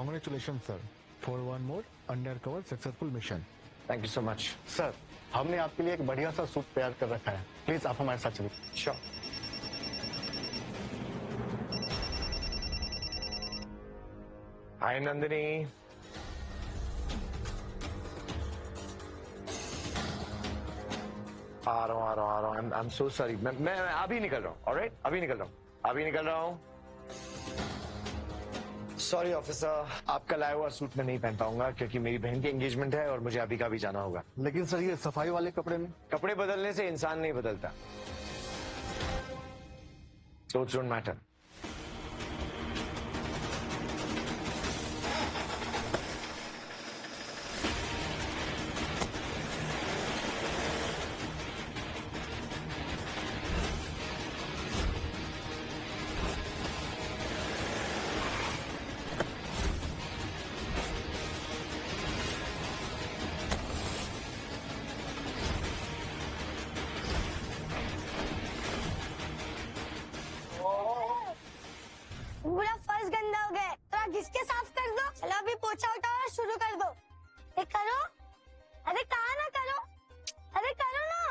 Congratulations, sir, for one more undercover successful mission. Thank you so much. Sir, हमने आपके लिए एक बढ़िया सा सूट तैयार कर रखा है, प्लीज आप हमारे साथ चलिए। श्योर। हाय नंदिनी। आ रहा हूँ। I am so sorry. मैं अभी निकल रहा हूँ। ऑलराइट, अभी निकल रहा हूँ। सॉरी ऑफिसर, आपका लाया हुआ सूट मैं नहीं पहन पाऊंगा क्योंकि मेरी बहन की एंगेजमेंट है और मुझे अभी का भी जाना होगा। लेकिन सर, ये सफाई वाले कपड़े में। कपड़े बदलने से इंसान नहीं बदलता। So it don't matter. पूरा फर्श गंदा हो गया, थोड़ा घिसके साफ कर दो। चलो अभी पोछा उठाओ और शुरू कर दो। अरे करो, अरे कहा ना करो, अरे करो ना।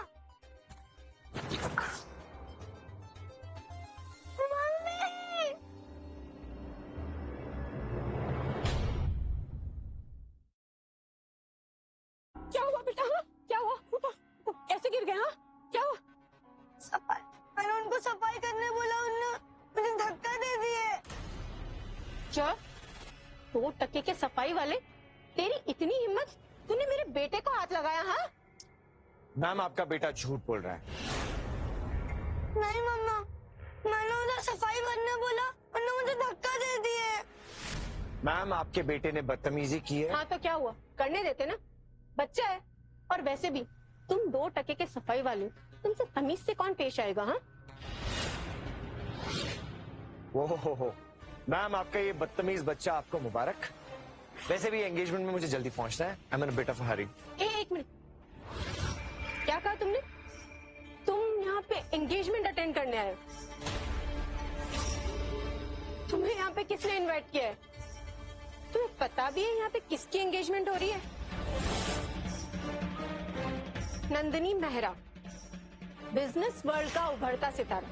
मम्मी, क्या हुआ बेटा? क्या हुआ? कैसे गिर गए? क्या हुआ? सफाई, मैंने उनको सफाई करने बोला, उन्होंने मुझे धक्का दे दिए। क्या? 2 टके के सफाई वाले? तेरी इतनी हिम्मत, तूने मेरे बेटे को हाथ लगाया? हाँ मैम, आपका बेटा झूठ बोल रहा है। नहीं मम्मा, मैंने उन्हें सफाई करने बोला, उन्होंने मुझे धक्का दे दिए। मैम, आपके बेटे ने बदतमीजी की है। हाँ तो क्या हुआ? करने देते ना, बच्चा है। और वैसे भी तुम 2 टके के सफाई वाले, तुमसे तमीज से कौन पेश आएगा? हाँ हो मैम, आपका ये बदतमीज बच्चा आपको मुबारक। वैसे भी एंगेजमेंट में मुझे जल्दी पहुंचना है। I am in a bit of a hurry. एक मिनट, क्या कहा तुमने? तुम यहाँ पे एंगेजमेंट अटेंड करने आए हो? तुम्हें यहाँ पे किसने इनवाइट किया है? तुम्हें पता भी है यहाँ पे किसकी एंगेजमेंट हो रही है? नंदिनी मेहरा, बिजनेस वर्ल्ड का उभरता सितारा,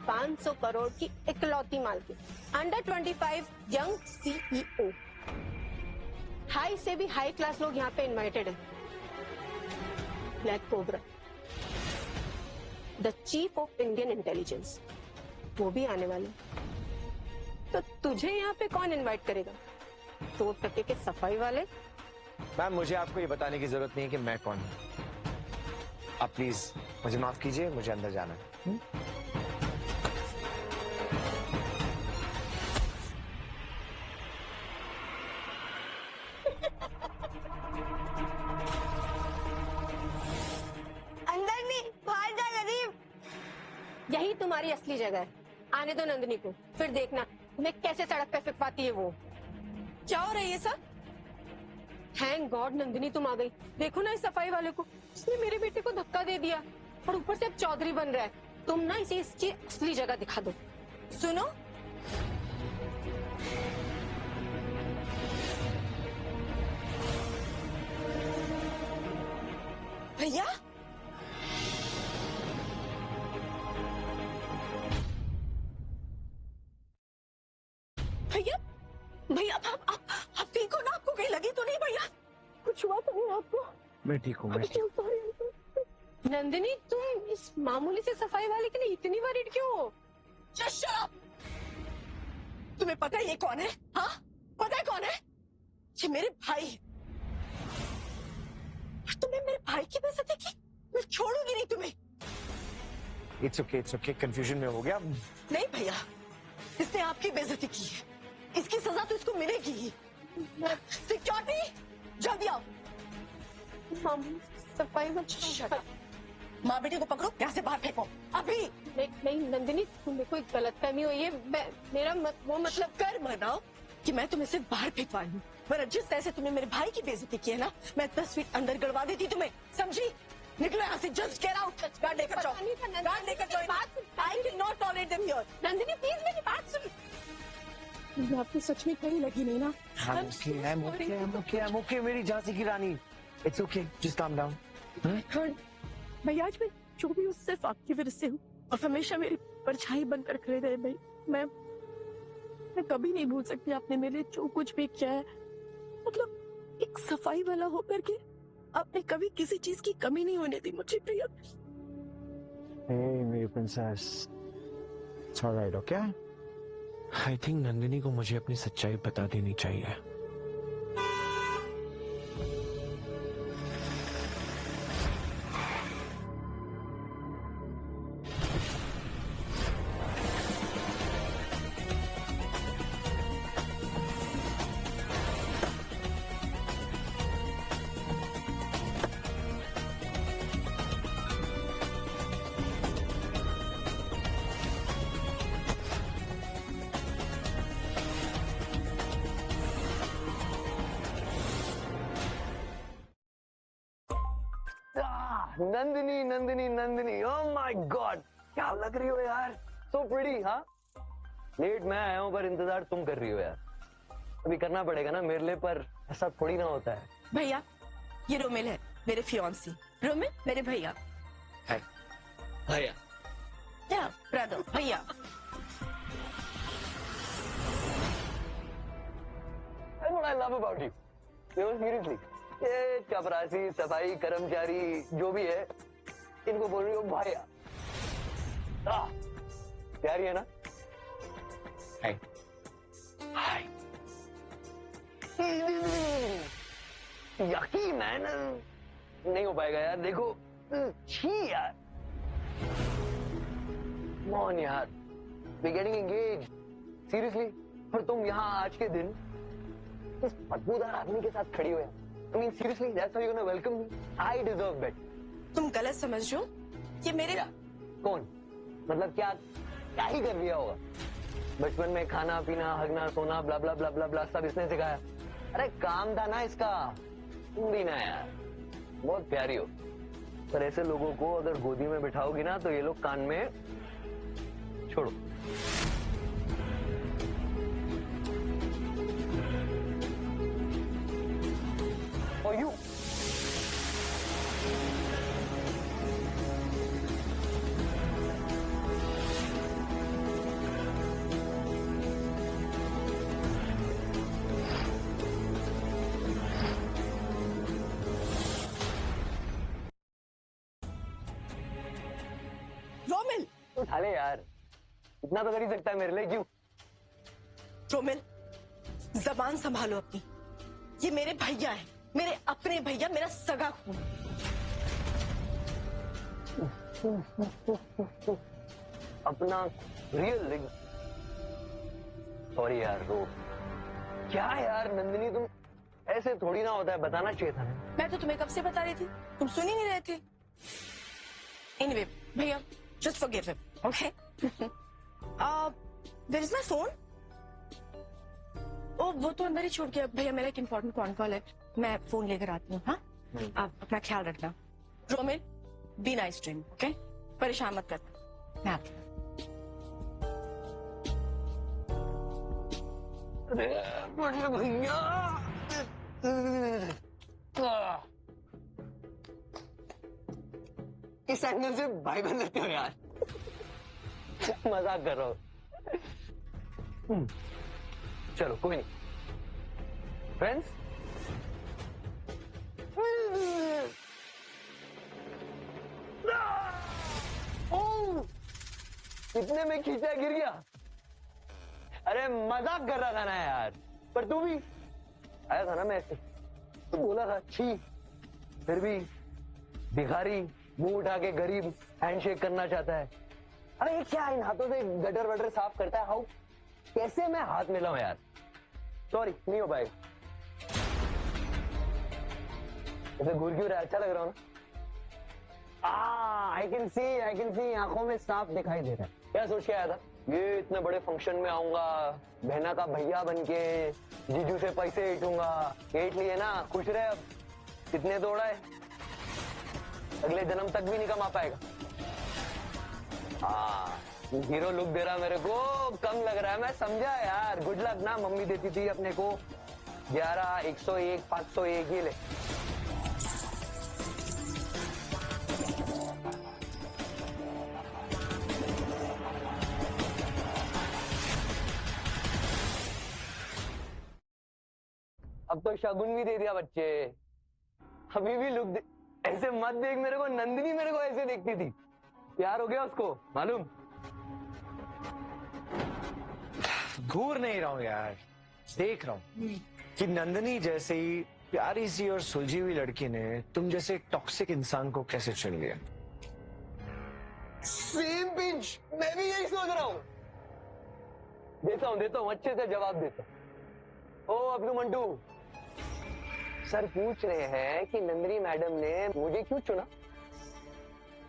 500 करोड़ की इकलौती मालकिन, अंडर 25 यंग सीईओ। हाई से भी हाई क्लास लोग यहाँ पे इनवाइटेड हैं। Black cobra, the chief of Indian intelligence, वो भी आने वाले। तो तुझे यहाँ पे कौन इनवाइट करेगा? 2 टके के सफाई वाले? मैम, मुझे आपको ये बताने की जरूरत नहीं है कि मैं कौन हूँ। आप प्लीज मुझे माफ कीजिए, मुझे अंदर जाना है। अंदर नहीं, बाहर जा गरीब। यही तुम्हारी असली जगह है। आने दो नंदिनी को, फिर देखना तुम्हें कैसे सड़क पे फिकवाती है वो। क्या हो रहा है ये सब? थैंक गॉड नंदिनी तुम आ गई। देखो ना इस सफाई वाले को, उसने मेरे बेटे को धक्का दे दिया और ऊपर से अब चौधरी बन रहा है। तुम ना इसे इसकी असली जगह दिखा दो। सुनो, भैया, भैया, भैया आप ठीक हो ना? आपको कहीं लगी तो नहीं? भैया कुछ हुआ तो नहीं आपको? मैं ठीक हूँ। नंदिनी, तुम इस मामूली से सफाई वाले के लिए इतनी वरीड क्यों हो? Just shut up! तुम्हें पता है ये कौन है? हाँ, पता है कौन है? ये मेरे भाई है। और तुमने मेरे भाई की बेइज्जती की? मैं छोड़ूंगी नहीं तुम्हें। इट्स ओके, कंफ्यूजन में हो गया। नहीं भैया, इसने आपकी बेइज्जती की है, इसकी सजा तो इसको मिलेगी ही। सिक्योरिटी, जल्दी आओ। सफाई में माँ बेटे को पकड़ो, यहाँ से बाहर फेंको अभी। नहीं नंदिनी, तुम्हें कोई गलतफहमी हुई है। मेरा वो मतलब कर मनाओ कि मैं तुम्हें सिर्फ बाहर फेंकवाई हूँ, वरना जिस तरह से तुमने मेरे भाई की बेइज्जती की है ना, मैं 10 फीट अंदर गड़वा देती तुम्हें, समझी? निकलो यहाँ से, जस्ट गेट आउट। गार्ड लेकर जाओ, गार्ड लेकर जाओ। I can not tolerate them here. Nandini please मेरी बात सुन। मैं आपको सच में कहीं लगी नहीं ना। I'm okay, मेरी झांसी की रानी। It's okay, just calm down. हाँ, भाई आज मैं जो भी हूँ सिर्फ आपकी वजह से हूँ और हमेशा मेरी परछाई बनकर खड़े रहे भाई। मैं कभी नहीं भूल सकती आपने मेरे लिए जो कुछ भी किया है। मतलब एक सफाई वाला होकर के आपने कभी किसी चीज की कमी नहीं होने दी मुझे प्रिया। Hey, मेरी princess. It's all right, okay? I think Nandini को मुझे अपनी सच्चाई बता देनी चाहिए। Nandini Nandini Nandini, oh my God, क्या लग रही हो यार, so pretty, हाँ? लेट मैं आया हूँ पर इंतजार तुम कर रही हो यार। अभी करना पड़ेगा ना मेरे लिए, पर ऐसा थोड़ी ना होता है। भैया ये रोमिल है मेरे फियांसी। रोमिल मेरे भैया। भैया या ब्रदर भैया। That's what I love about you. You know, seriously. ये चपरासी सफाई कर्मचारी जो भी है, इनको बोल रही हो भैया। प्यारी है ना? हाय हाय। यकीन है ना, नहीं हो पाएगा यार। देखो छी यार, कौन यार, वी गेटिंग एंगेज सीरियसली। पर तुम यहाँ आज के दिन इस बदबूदार आदमी के साथ खड़ी हो यार। I mean seriously, that's how you're gonna welcome me? I deserve better. तुम गलत समझ रहे हो, ये मेरे क्या? कौन? मतलब क्या ही कर लिया होगा? बचपन में खाना पीना हगना सोना ब्ला ब्ला ब्ला ब्ला ब्ला सब इसने सिखाया। अरे काम था ना इसका, तुम भी ना यार। बहुत प्यारी हो, पर ऐसे लोगों को अगर गोदी में बिठाओगी ना तो ये लोग कान में छोड़ो। For you. रोमिल। उठा ले यार, इतना तो कर ही सकता है मेरे लिए। क्यों? रोमिल जबान संभालो अपनी। ये मेरे भैया है, मेरे अपने भैया, मेरा सगा खून। अपना रियल। सॉरी यार, रो। क्या यार नंदिनी, तुम ऐसे थोड़ी ना होता है, बताना चाहिए था ना। मैं तो तुम्हें कब से बता रही थी, तुम सुन ही नहीं रहे थे। एनीवे भैया, just forgive him, okay? Where is my phone? ओ वो तो अंदर ही छोड़ गया भैया। मेरा एक इंपॉर्टेंट कॉन कॉल है, मैं फोन लेकर आती हूँ। हाँ आप अपना ख्याल रखना। Romil be nice to him, okay? परेशान मत करना, मैं आती हूँ। अरे बड़े भैया, इस एंगल से भाई बन लेते हो यार। मजाक कर रहा हूँ। चलो कोई नहीं, फ्रेंड्स। इतने में खींचा गिर गया। अरे मजाक कर रहा था ना यार। पर तू भी आया था ना, मैं ऐसे तो बोला था छी। फिर भी भिखारी मुंह उठा के गरीब हैंडशेक करना चाहता है। अरे ये क्या इन हाथों से गटर वटर साफ करता है? हाउ, कैसे मैं हाथ मिलाऊं यार? सॉरी, नहीं हो पाएगा। ऐसे घूर क्यों रहा है? अच्छा लग रहा हूँ ना? आई कैन सी आंखों में साफ दिखाई दे रहा है। क्या सोच के आया था? ये इतने बड़े फंक्शन में आऊंगा, बहना का भैया बनके जीजू से पैसे ऐंठूंगा। ऐंठ लिए ना, खुश रहे। अब कितने दौड़ा है, अगले जन्म तक भी नहीं कमा पाएगा। हीरो लुक दे रहा मेरे को, कम लग रहा है, मैं समझा यार। गुड लक ना, मम्मी देती थी अपने को 11, 101, 501, ये ले। अब तो शगुन भी दे दिया बच्चे। अभी भी लुक दे, ऐसे मत देख मेरे को। नंदिनी मेरे को ऐसे देखती थी, प्यार हो गया उसको, मालूम? घूर नहीं रहा हूं यार, देख रहा हूं कि नंदिनी जैसे ही प्यारी सी और सुलझी हुई लड़की ने तुम जैसे एक टॉक्सिक इंसान को कैसे चुन लिया। सेम पिंच, मैं भी यही सोच रहा हूं। देता हूं अच्छे से जवाब देता हूं। ओ अब्दू मंटू सर पूछ रहे हैं कि नंदिनी मैडम ने मुझे क्यों चुना,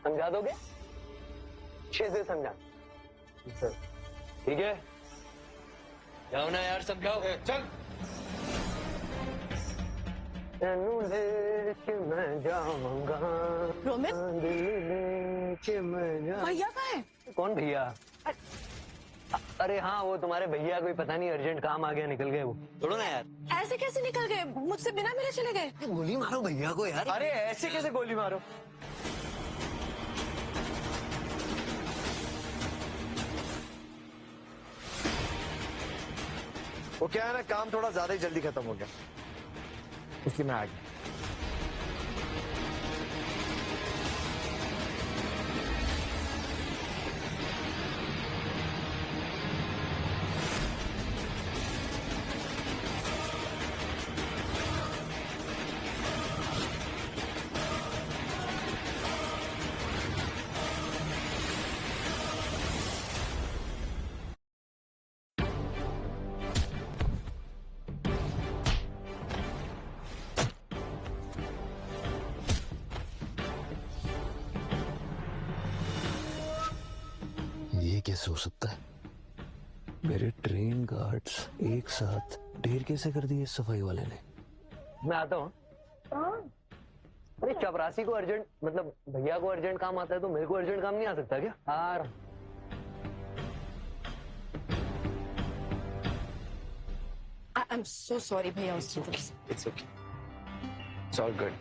समझा दोगे? अच्छे से समझा सर। ठीक है, जाओ ना यार, समझाओ। चल। तेनू लेके मैं जाऊंगा, रोमिल? दिल लेके मैं जाऊंगा। भैया कहाँ है? कौन भैया? अरे हाँ, वो तुम्हारे भैया कोई पता नहीं अर्जेंट काम आ गया, निकल गए वो। छोड़ो ना यार। ऐसे कैसे निकल गए? मुझसे बिना मिले चले गए? गोली मारो भैया को यार। अरे ऐसे कैसे गोली मारो? वो क्या है ना, काम थोड़ा ज्यादा ही जल्दी खत्म हो गया, इसलिए मैं आ गया। ये कैसे हो सकता है? मेरे ट्रेन गार्ड्स एक साथ ढेर कैसे कर दिए इस सफाई वाले ने? मैं आता हूँ। अरे चपरासी को अर्जेंट, मतलब भैया को अर्जेंट काम आता है तो मेरे को अर्जेंट काम नहीं आ सकता क्या? आ रहा हूं। I'm so sorry भैया उस चीज के। It's okay. It's all good.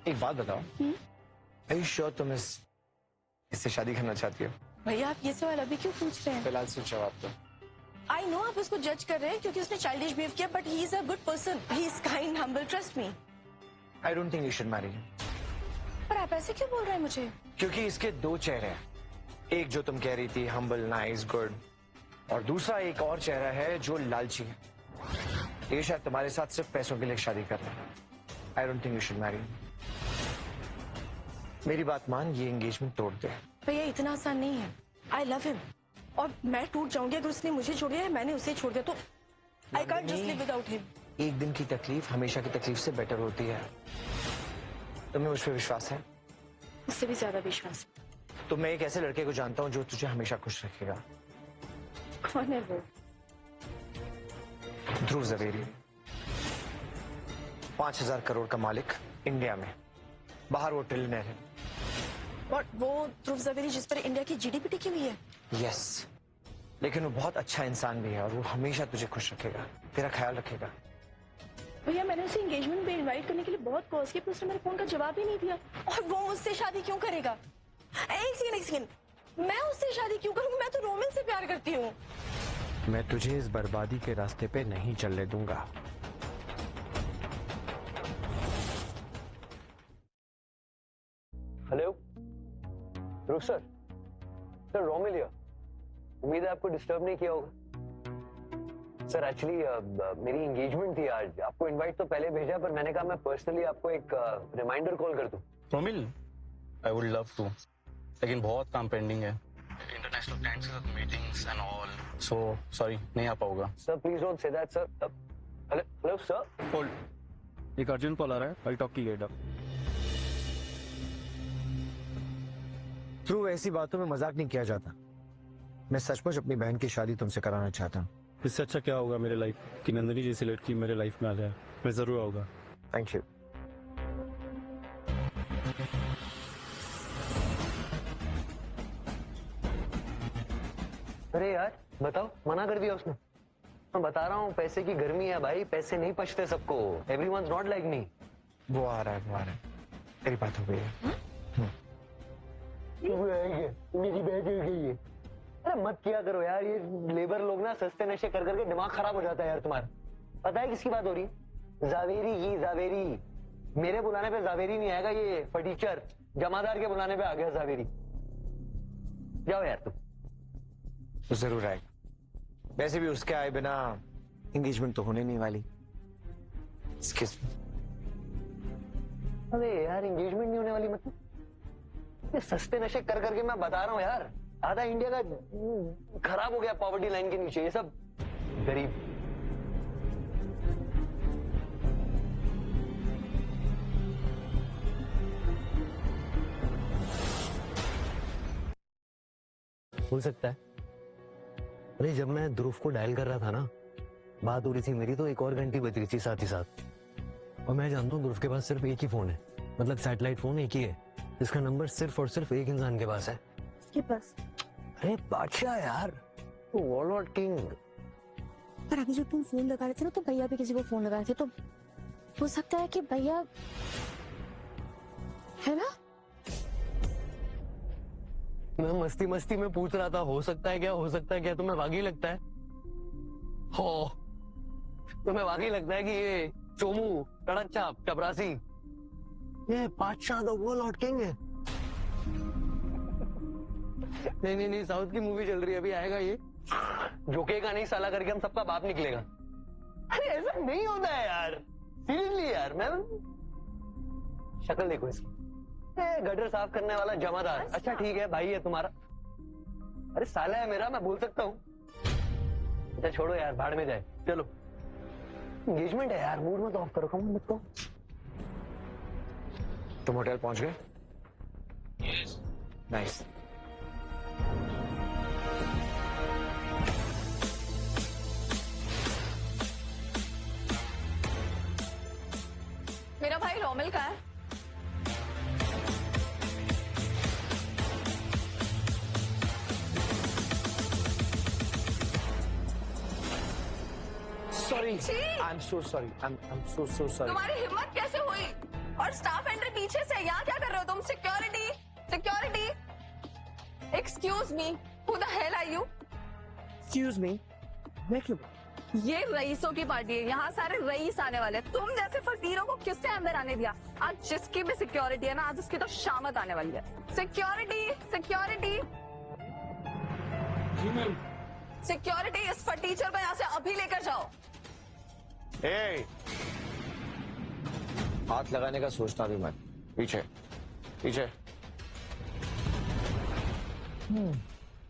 एक बात बताओ, Are you sure तुम इससे शादी करना चाहती हो? भैया आप ये सवाल अभी क्यों पूछ रहे हैं? फिलहाल सिर्फ जवाब दो। आई नो आप उसको जज कर रहे हैं क्योंकि उसने चाइल्डिश बिहेव किया, but he is a good person, he is kind, humble, trust me. I don't think you should marry him. पर आप ऐसे क्यों बोल रहे हैं मुझे? क्योंकि इसके दो चेहरे हैं, एक जो तुम कह रही थी हम्बल, नाइस, गुड, और दूसरा एक और चेहरा है जो लालची है। ये शायद तुम्हारे साथ सिर्फ पैसों के लिए शादी कर रहा है। I don't think you should Mary. मेरी बात मान, ये एंगेजमेंट तोड़ दे। भैया इतना आसान नहीं है। आई लव हिम और मैं टूट जाऊंगी अगर उसने मुझे छोड़ दिया, मैंने उसे छोड़ दिया तो I can't just live without him. एक दिन की तकलीफ हमेशा की तकलीफ से बेटर होती है। तुम्हें मुझ पर विश्वास है? उससे भी ज्यादा विश्वास। तो मैं एक ऐसे लड़के को जानता हूँ जो तुझे हमेशा खुश रखेगा। कौन है वो? ध्रुव जवेरी, 5,000 करोड़ का मालिक इंडिया में, बाहर वो ट्रिलियनर है। और वो ध्रुव जवेरी जिस पर इंडिया की जीडीपी टिकी हुई है? यस, लेकिन वो बहुत अच्छा इंसान भी है और वो हमेशा तुझे खुश रखेगा, तेरा ख्याल रखेगा। भैया मैंने उसे एंगेजमेंट में इनवाइट करने के लिए बहुत कॉल किया, पर उसने मेरे फोन का जवाब ही नहीं दिया। और वो मुझसे शादी क्यों करेगा? एक सेकंड, मैं उससे शादी क्यों करूंगी? मैं तो रोमिल से प्यार करती हूँ। मैं तुझे इस बर्बादी के रास्ते पे नहीं चलने दूंगा। Hello Dhruv sir, sir Romil here. उम्मीद है आपको डिस्टर्ब नहीं किया होगा। सर एक्चुअली मेरी एंगेजमेंट थी आज, आपको इनवाइट तो पहले भेजा, पर मैंने कहा मैं पर्सनली आपको एक रिमाइंडर कॉल कर दूं। Romil, I would love to, लेकिन बहुत काम पेंडिंग है, इंटरनेशनल क्लाइंट्स के साथ meetings and all, so sorry नहीं आ पाऊंगा। Sir please don't say that sir. Hello sir. Hold, एक अर्जेंट कॉल आ रहा है, आई टॉक की लेटर। ध्रुव, ऐसी बातों में मजाक नहीं किया जाता। मैं सचमुच अपनी बहन की शादी तुमसे कराना चाहता हूँ। इससे अच्छा क्या होगा मेरे लाइफ कि नंदिनी जैसी लड़की मेरे लाइफ में आ जाए। मैं जरूर आऊंगा। Thank you. अरे यार बताओ, मना कर दिया उसने। मैं बता रहा हूँ पैसे की गर्मी है भाई, पैसे नहीं पचते सबको। Everyone's not like me. वो आ रहा है तेरी बात हो गई है। मेरी बहन हो गई है। अरे मत किया करो यार, ये लेबर लोग ना सस्ते नशे कर करके दिमाग खराब हो जाता है यार तुम्हारा। पता है किसकी बात हो रही है? जावेरी की, जावेरी। मेरे बुलाने पे जावेरी नहीं आएगा, ये फटीचर जमादार के बुलाने पे आ गया जावेरी। जाओ यार तुम। तो जरूर आएगा, वैसे भी उसके आए बिना एंगेजमेंट तो होने नहीं वाली। Excuse me। अरे यार एंगेजमेंट नहीं होने वाली मतलब? ये सस्ते नशे कर करके मैं बता रहा हूँ यार, आधा इंडिया का खराब हो गया पॉवर्टी लाइन के नीचे। ये सब गरीब। हो सकता है। अरे जब मैं ध्रुव को डायल कर रहा था ना, बात हो रही थी मेरी, तो एक और घंटी बज रही थी साथ ही साथ। और मैं जानता हूँ ध्रुव के पास सिर्फ एक ही फोन है, मतलब सैटेलाइट फोन एक ही है, जिसका नंबर सिर्फ और सिर्फ एक इंसान के पास है। के पास? अरे बादशाह यार, वॉलवर्ड किंग। पर अभी जब तुम फोन लगा रहे थे ना, तो भैया भी किसी को फोन लगा रहे थे, तो हो सकता है कि भैया, है ना? मैं मस्ती मस्ती में पूछ रहा था, हो सकता है क्या, हो सकता है क्या? तुम्हें वाकई लगता है? हो, तुम्हें वाकई लगता है कि ये चोमू कड़क चाप चपरासी ये बादशाह द वॉलवर्ड किंग है? नहीं नहीं नहीं, साउथ की मूवी चल रही है, अभी आएगा ये। झुकेगा नहीं साला करके हम सबका बाप निकलेगा। अरे ऐसा नहीं होता है यार, सीरियसली यार। मैं शक्ल देखो इसकी, गटर साफ करने वाला जमादार। अच्छा ठीक है, भाई है तुम्हारा। अरे साला है मेरा, मैं बोल सकता हूँ। अच्छा छोड़ो यार, भाड़ में जाए। चलो एंगेजमेंट है यार, मूड मत ऑफ करो। कम मत करो। तुम होटल पहुंच गए? नाइस। मेरा भाई रोमिल का है। Sorry, I am so sorry, I am so sorry. तुम्हारी हिम्मत कैसे हुई? और स्टाफ एंट्री पीछे से, यहाँ क्या कर रहे हो तुम? Security, security. Excuse me, who the hell are you? Excuse me, मैं क्यों? ये रईसों की पार्टी है, यहाँ सारे रईस आने वाले हैं। तुम जैसे फकीरों को किसने अंदर आने दिया? आज जिसकी भी सिक्योरिटी है ना, आज उसकी तो शामत आने वाली है। सिक्योरिटी, सिक्योरिटी, सिक्योरिटी, इस फटीचर को यहाँ से अभी लेकर जाओ। ए, हाथ लगाने का सोचना भी मत। पीछे पीछे।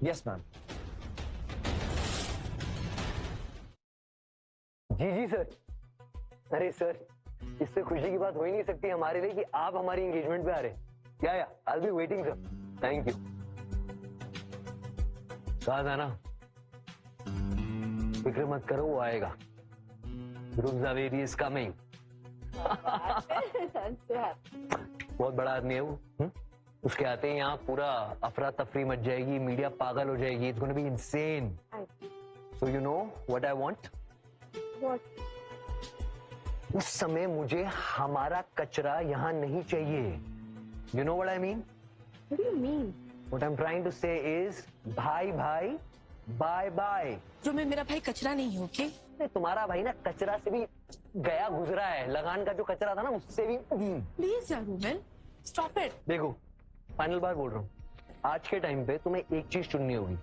Yes ma'am. जी जी सर। अरे सर, इससे खुशी की बात हो ही नहीं सकती हमारे लिए कि आप हमारी एंगेजमेंट पे आ रहे हैं। या I will be waiting sir. Thank you. कहा था ना, फिक्र मत करो, वो आएगा। ध्रुव जावेरी इज कमिंग। बहुत बड़ा आदमी है वो। उसके आते ही यहाँ पूरा अफरा तफरी मच जाएगी, मीडिया पागल हो जाएगी। It's gonna be insane. So you know what I want? उस समय मुझे हमारा कचरा यहाँ नहीं चाहिए। You know what I mean? What do you mean? What I am trying to say is भाई भाई बाय बाय। जो मैं, मेरा भाई कचरा नहीं है, ओके? तुम्हारा भाई ना कचरा से भी गया गुजरा है। लगान का जो कचरा था ना, उससे भी। प्लीज यार रोमिल, स्टॉप इट। देखो, फाइनल बार बोल रहा हूँ, आज के टाइम पे तुम्हें एक चीज चुननी होगी,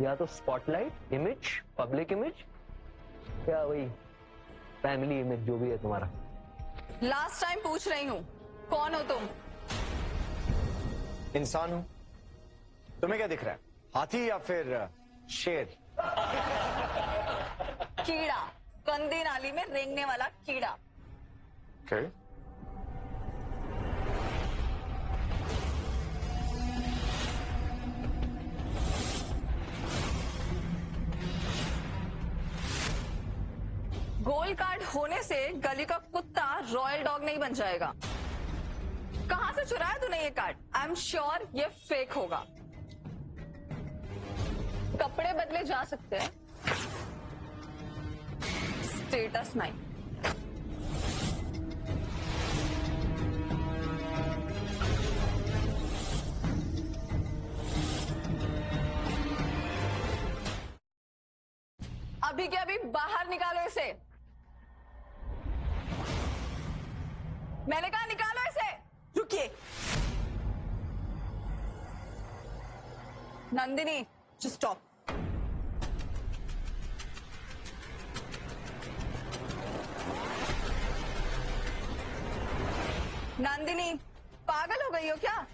या तो स्पॉटलाइट इमेज, पब्लिक इमेज, या वही फैमिली इमेज, जो भी है तुम्हारा। लास्ट टाइम पूछ रही हूँ, कौन हो तुम? इंसान हूं। तुम्हें क्या दिख रहा है, हाथी या फिर शेर? कीड़ा, गंदी नाली में रेंगने वाला कीड़ा। Okay. गोल्ड कार्ड होने से गली का कुत्ता रॉयल डॉग नहीं बन जाएगा। कहां से चुराया तूने ये कार्ड? आई एम श्योर ये फेक होगा। कपड़े बदले अगले जा सकते हैं। स्टेटस 9। अभी के अभी बाहर निकालो इसे। मैंने कहा निकालो इसे। रुकिए, नंदिनी जस्ट स्टॉप। नंदिनी पागल हो गई हो क्या?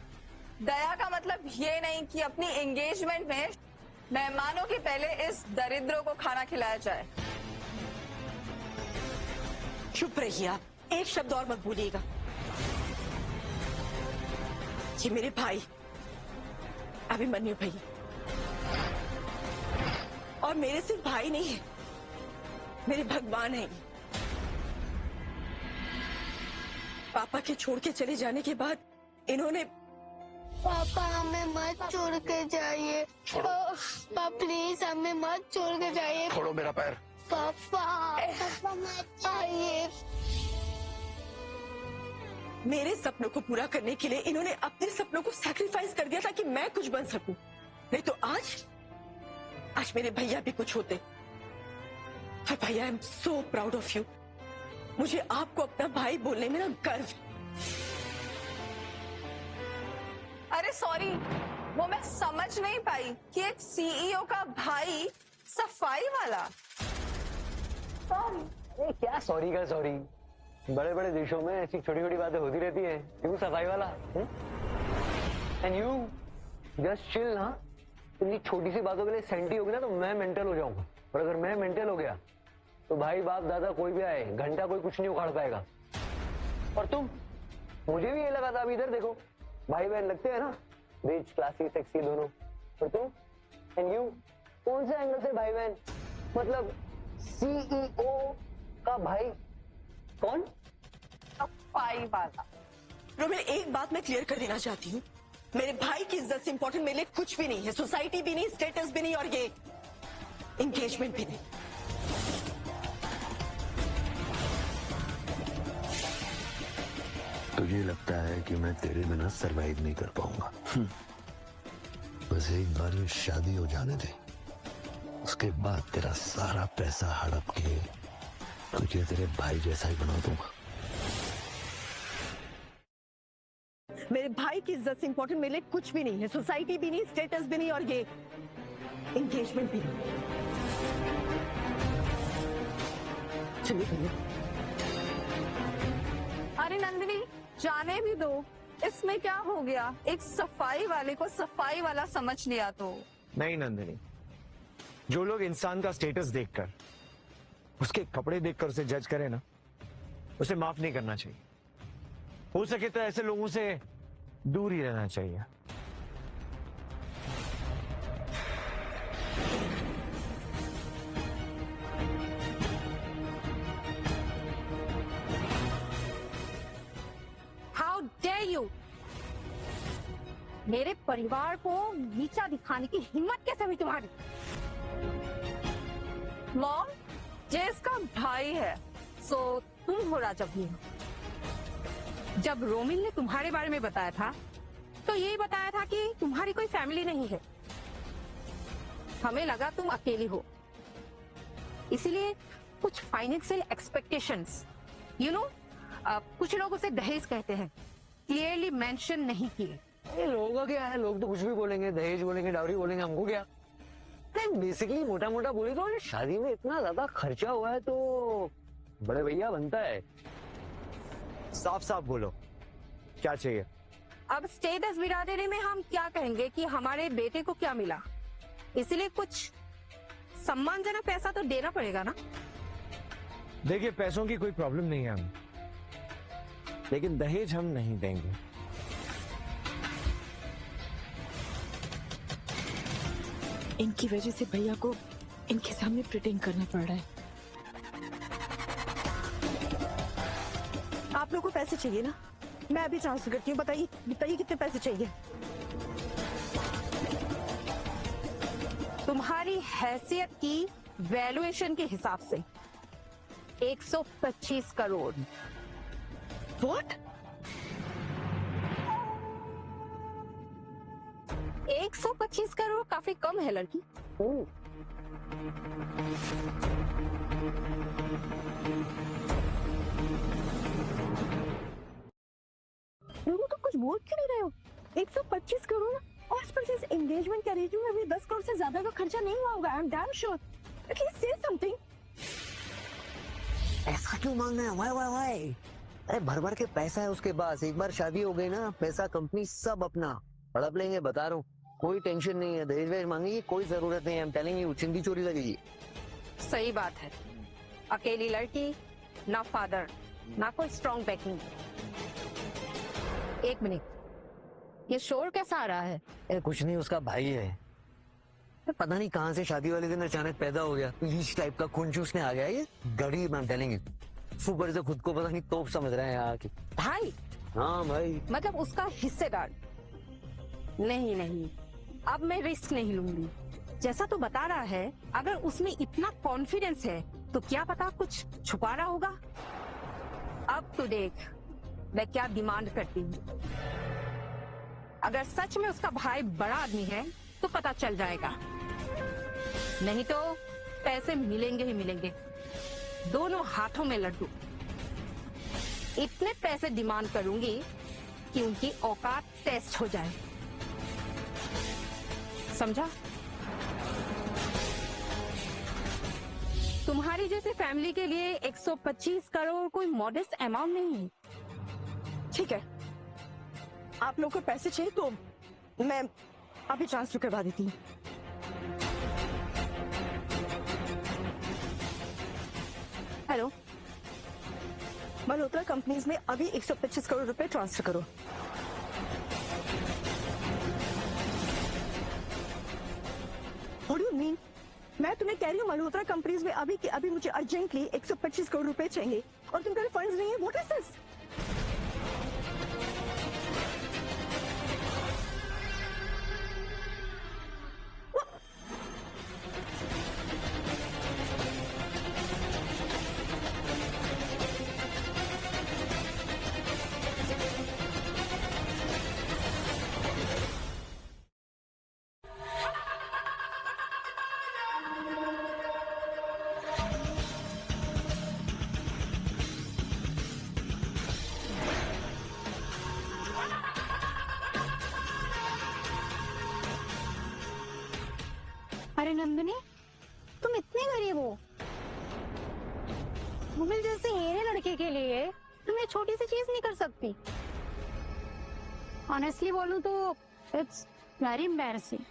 दया का मतलब ये नहीं कि अपनी एंगेजमेंट में मेहमानों के पहले इस दरिद्रों को खाना खिलाया जाए। चुप रहिए आप, एक शब्द और मत बोलिएगा। ये मेरे भाई अभिमन्यु भैया, और मेरे सिर्फ भाई नहीं है, मेरे भगवान है। पापा के छोड़ के चले जाने के बाद इन्होंने पापा हमें मत छोड़ के जाइए। पापा प्लीज हमें मत छोड़ के जाइए। छोड़ो मेरा पैर। पापा पापा मत जाइए। मेरे सपनों को पूरा करने के लिए इन्होंने अपने सपनों को सैक्रिफाइस कर दिया ताकि मैं कुछ बन सकूं। नहीं तो आज मेरे भैया भी कुछ होते। और भैया, I am so proud of you. मुझे आपको अपना भाई बोलने में ना गर्व है। अरे सॉरी, वो मैं समझ नहीं पाई कि एक सीईओ का भाई सफाई वाला। अरे क्या सॉरी का सॉरी, बड़े बड़े देशों में ऐसी छोटी छोटी बातें होती रहती है। क्यों सफाई वाला? एंड यू जस्ट चिल ना। इतनी छोटी सी बातों के लिए सेंटी होगी ना तो मैं मेंटल हो जाऊंगा, और अगर मैं मेंटल हो गया तो भाई बाप दादा कोई भी आए घंटा कोई कुछ नहीं उखाड़ पाएगा। और तुम, मुझे भी ये लगा था। अभी इधर देखो, भाई बहन लगते हैं ना, रिच क्लासी सेक्सी दोनों। और तुम एंड यू, कौन से एंगल से भाई बहन? मतलब सीईओ का भाई कौन? सफाई वाला। रोमिल, एक बात मैं क्लियर कर देना चाहती हूँ, मेरे भाई की इज्जत से इंपॉर्टेंट मेरे लिए कुछ भी नहीं है। सोसाइटी भी नहीं, स्टेटस भी नहीं, और ये एंगेजमेंट भी नहीं। तुझे लगता है कि मैं तेरे बिना सरवाइव नहीं कर पाऊंगा? बस एक बार शादी हो जाने दे, उसके बाद तेरा सारा पैसा हड़प के तुझे तेरे भाई जैसा ही बना दूंगा। मेरे भाई की इज्जत से इंपॉर्टेंट मेरे लिए कुछ भी नहीं है। सोसाइटी भी नहीं, स्टेटस भी नहीं, और ये एंगेजमेंट भी नहीं। चलिए भैया। अरे नंदिनी, जाने भी दो, इसमें क्या हो गया? एक सफाई वाले को सफाई वाला समझ लिया तो। नहीं नंदिनी, जो लोग इंसान का स्टेटस देखकर, उसके कपड़े देखकर उसे जज करे ना, उसे माफ नहीं करना चाहिए। हो सके तो ऐसे लोगों से दूर ही रहना चाहिए। How dare you! मेरे परिवार को नीचा दिखाने की हिम्मत कैसे हुई तुम्हारी? मॉम, ये इसका भाई है। सो तुम हो राजा भैया। जब रोमिल ने तुम्हारे बारे में बताया था तो यही बताया था कि तुम्हारी कोई फैमिली नहीं है। हमें लगा तुम अकेली हो, इसीलिए कुछ फाइनेंशियल एक्सपेक्टेशंस, यू नो, कुछ लोग उसे दहेज कहते हैं, क्लियरली मेंशन नहीं किए। ये लोगों का क्या है, लोग तो कुछ भी बोलेंगे, दहेज बोलेंगे, डाउरी बोलेंगे, हमको क्या? बेसिकली मोटा मोटा बोले तो शादी में इतना ज्यादा खर्चा हुआ है तो बड़े भैया बनता है। साफ साफ बोलो, क्या चाहिए? अब स्टेटस बिरादरी में हम क्या कहेंगे कि हमारे बेटे को क्या मिला, इसलिए कुछ सम्मानजनक पैसा तो देना पड़ेगा ना। देखिए, पैसों की कोई प्रॉब्लम नहीं है हमें, लेकिन दहेज हम नहीं देंगे। इनकी वजह से भैया को इनके सामने प्रिटेंड करना पड़ रहा है। आप लोगों को पैसे चाहिए ना? मैं अभी ट्रांसफर करती हूँ। बताइए कितने पैसे चाहिए? तुम्हारी हैसियत की वैल्यूएशन के हिसाब से 125 करोड़। व्हाट? 125 करोड़ काफी कम है लड़की। लोगों तो कुछ बोल क्यों नहीं रहे हो? 125 करोड़ और इस पर से एंगेजमेंट का रेट में भी 10 करोड़ से ज्यादा का खर्चा नहीं हुआ होगा। I am damn sure. At least से समथिंग। ऐसा क्यों मांगना है? वाई? अरे भर भर के पैसा है उसके पास, एक बार शादी हो गई ना, पैसा कंपनी सब अपना हड़प लेंगे, बता रहा हूँ। कोई टेंशन नहीं है, दहेज वहेज मांगेगी कोई जरूरत नहीं है। I'm telling you, चिंदी चोरी लगेगी। सही बात है, अकेली लड़की, ना फादर, ना कोई स्ट्रॉन्ग बैकिंग। एक मिनट, ये शोर कैसा आ रहा है? कुछ नहीं, उसका भाई है। पता नहीं कहाँ से शादी वाले दिन अचानक पैदा हो गया, रीच टाइप का खून चूसने आ गया ये गरीब। I'm telling you, सुपर से खुद को पता नहीं तोप समझ रहे हैं यहाँ की। भाई? हाँ भाई। मतलब उसका हिस्सेदार? नहीं, अब मैं रिस्क नहीं लूंगी। जैसा तो बता रहा है, अगर उसमें इतना कॉन्फिडेंस है तो क्या पता कुछ छुपा रहा होगा। अब तो देख मैं क्या डिमांड करती हूँ। अगर सच में उसका भाई बड़ा आदमी है तो पता चल जाएगा, नहीं तो पैसे मिलेंगे ही मिलेंगे, दोनों हाथों में लड्डू। इतने पैसे डिमांड करूंगी कि उनकी औकात टेस्ट हो जाए, समझा? तुम्हारी जैसे फैमिली के लिए 125 करोड़ कोई मॉडेस्ट अमाउंट नहीं है। ठीक है, आप लोग को पैसे चाहिए तो मैं अभी ट्रांसफर करवा देती हूँ। हेलो, मल्होत्रा कंपनीज में अभी 125 करोड़ रुपए ट्रांसफर करो। What do you mean? मैं तुम्हें कह रही हूँ मल्होत्रा कंपनीज में अभी के अभी मुझे अर्जेंटली 125 करोड़ रुपए चाहिए और तुम कह रहे फंड्स नहीं है। What is this? अरे नंदिनी, तुम इतनी गरीब हो। मुमिल जैसे हीरे लड़के के लिए तुम ये छोटी सी चीज नहीं कर सकती। ऑनेस्टली बोलूं तो इट्स वेरी एम्बैरेसिंग।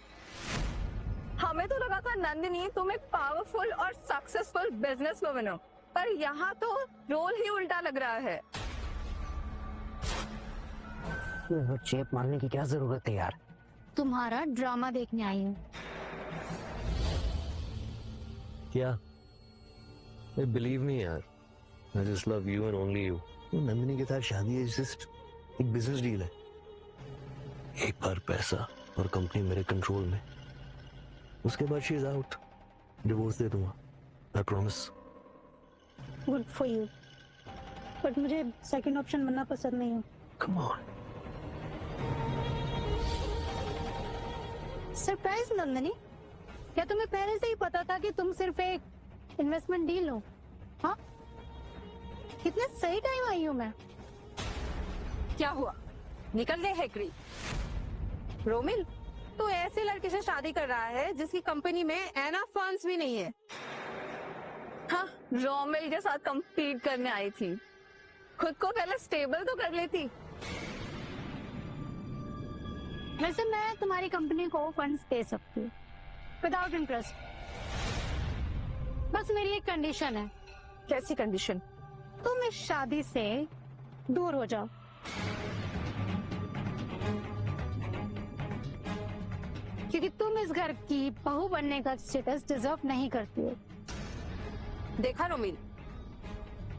हमें तो लगा था नंदिनी तुम एक पावरफुल और सक्सेसफुल बिजनेस वुमन हो, पर यहाँ तो रोल ही उल्टा लग रहा है। चेप मारने की क्या जरूरत है यार? तुम्हारा ड्रामा देखने आई हूँ। क्या? बिलीव मी यार, I just love you and only you. Nandini के साथ शादी है जस्ट एक बिजनेस डील है। एक बार पैसा और कंपनी मेरे कंट्रोल में, उसके बाद शी इज आउट। डिवोर्स दे दूंगा, I promise. Good for you, but मुझे सेकंड ऑप्शन बनना पसंद नहीं है। Come on. सरप्राइज नंदिनी, क्या तुम्हें पहले से ही पता था कि तुम सिर्फ एक इन्वेस्टमेंट डील हो? हाँ, कितने सही टाइम आई हूँ मैं। क्या हुआ, निकल गए हैकरी? रोमिल तो ऐसे लड़के से शादी कर रहा है जिसकी कंपनी में एना फंड्स भी नहीं है। हाँ, रोमिल के साथ compete करने आई थी, खुद को पहले स्टेबल तो कर लेती। वैसे मैं तुम्हारी कंपनी को फंड्स दे सकती हूँ विदाउट इंटरेस्ट। बस मेरी एक कंडीशन है। कैसी कंडीशन? तुम इस शादी से दूर हो जाओ। क्योंकि तुम इस घर की बहू बनने का स्टेटस डिजर्व नहीं करती हो। देखा रोमिल,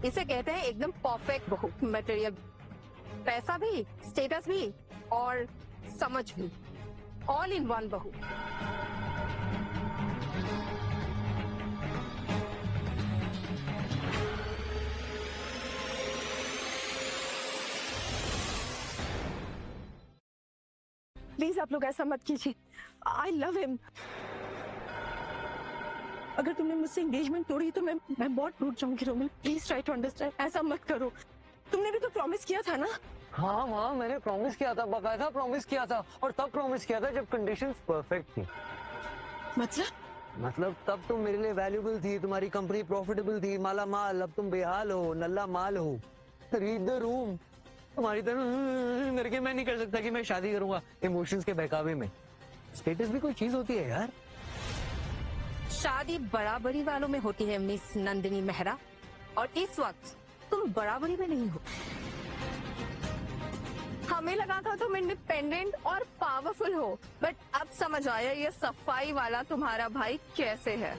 इसे कहते हैं एकदम परफेक्ट बहू। मटेरियल, पैसा भी, स्टेटस भी और समझ भी, ऑल इन वन बहू। प्लीज आप लोग ऐसा मत कीजिए। I love him. अगर तुमने मुझसे एंगेजमेंट तोड़ी तो मैं बहुत टूट जाऊंगी Romil. Please try to understand. ऐसा मत करो। तुमने भी तो प्रॉमिस किया था ना। हाँ हाँ, मैंने प्रॉमिस किया था, बकायदा प्रॉमिस किया था, और तब प्रॉमिस किया था जब कंडीशंस परफेक्ट थी। मतलब तब तुम मेरे लिए वैल्यूबल थी, तुम्हारी कंपनी प्रॉफिटेबल थी, माला माल। अब तुम बेहाल हो, नल्ला माल हो। Read the room. तुम्हारी तरह करके मैं नहीं कर सकता कि मैं शादी करूंगा इमोशंस के बहकावे में। स्टेटस भी कोई चीज होती है यार। शादी बराबरी वालों में होती है मिस नंदिनी मेहरा, और इस वक्त तुम बराबरी में नहीं हो। हमें लगा था तुम इंडिपेंडेंट और पावरफुल हो, बट अब समझ आया ये सफाई वाला तुम्हारा भाई कैसे है।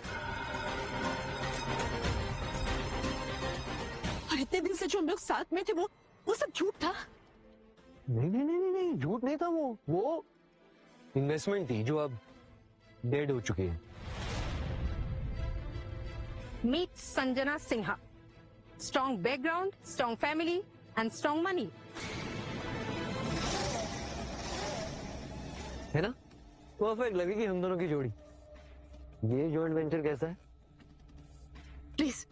और इतने दिन से जो हम लोग साथ में थे वो सब झूठ था। नहीं, झूठ नहीं था वो इन्वेस्टमेंट थी जो अब डेड हो चुकी है। Meet Sanjana Sinha, strong background, strong family and strong money. है ना? परफेक्ट लगेगी हम दोनों की जोड़ी। ये जॉइंट वेंचर कैसा है? प्लीज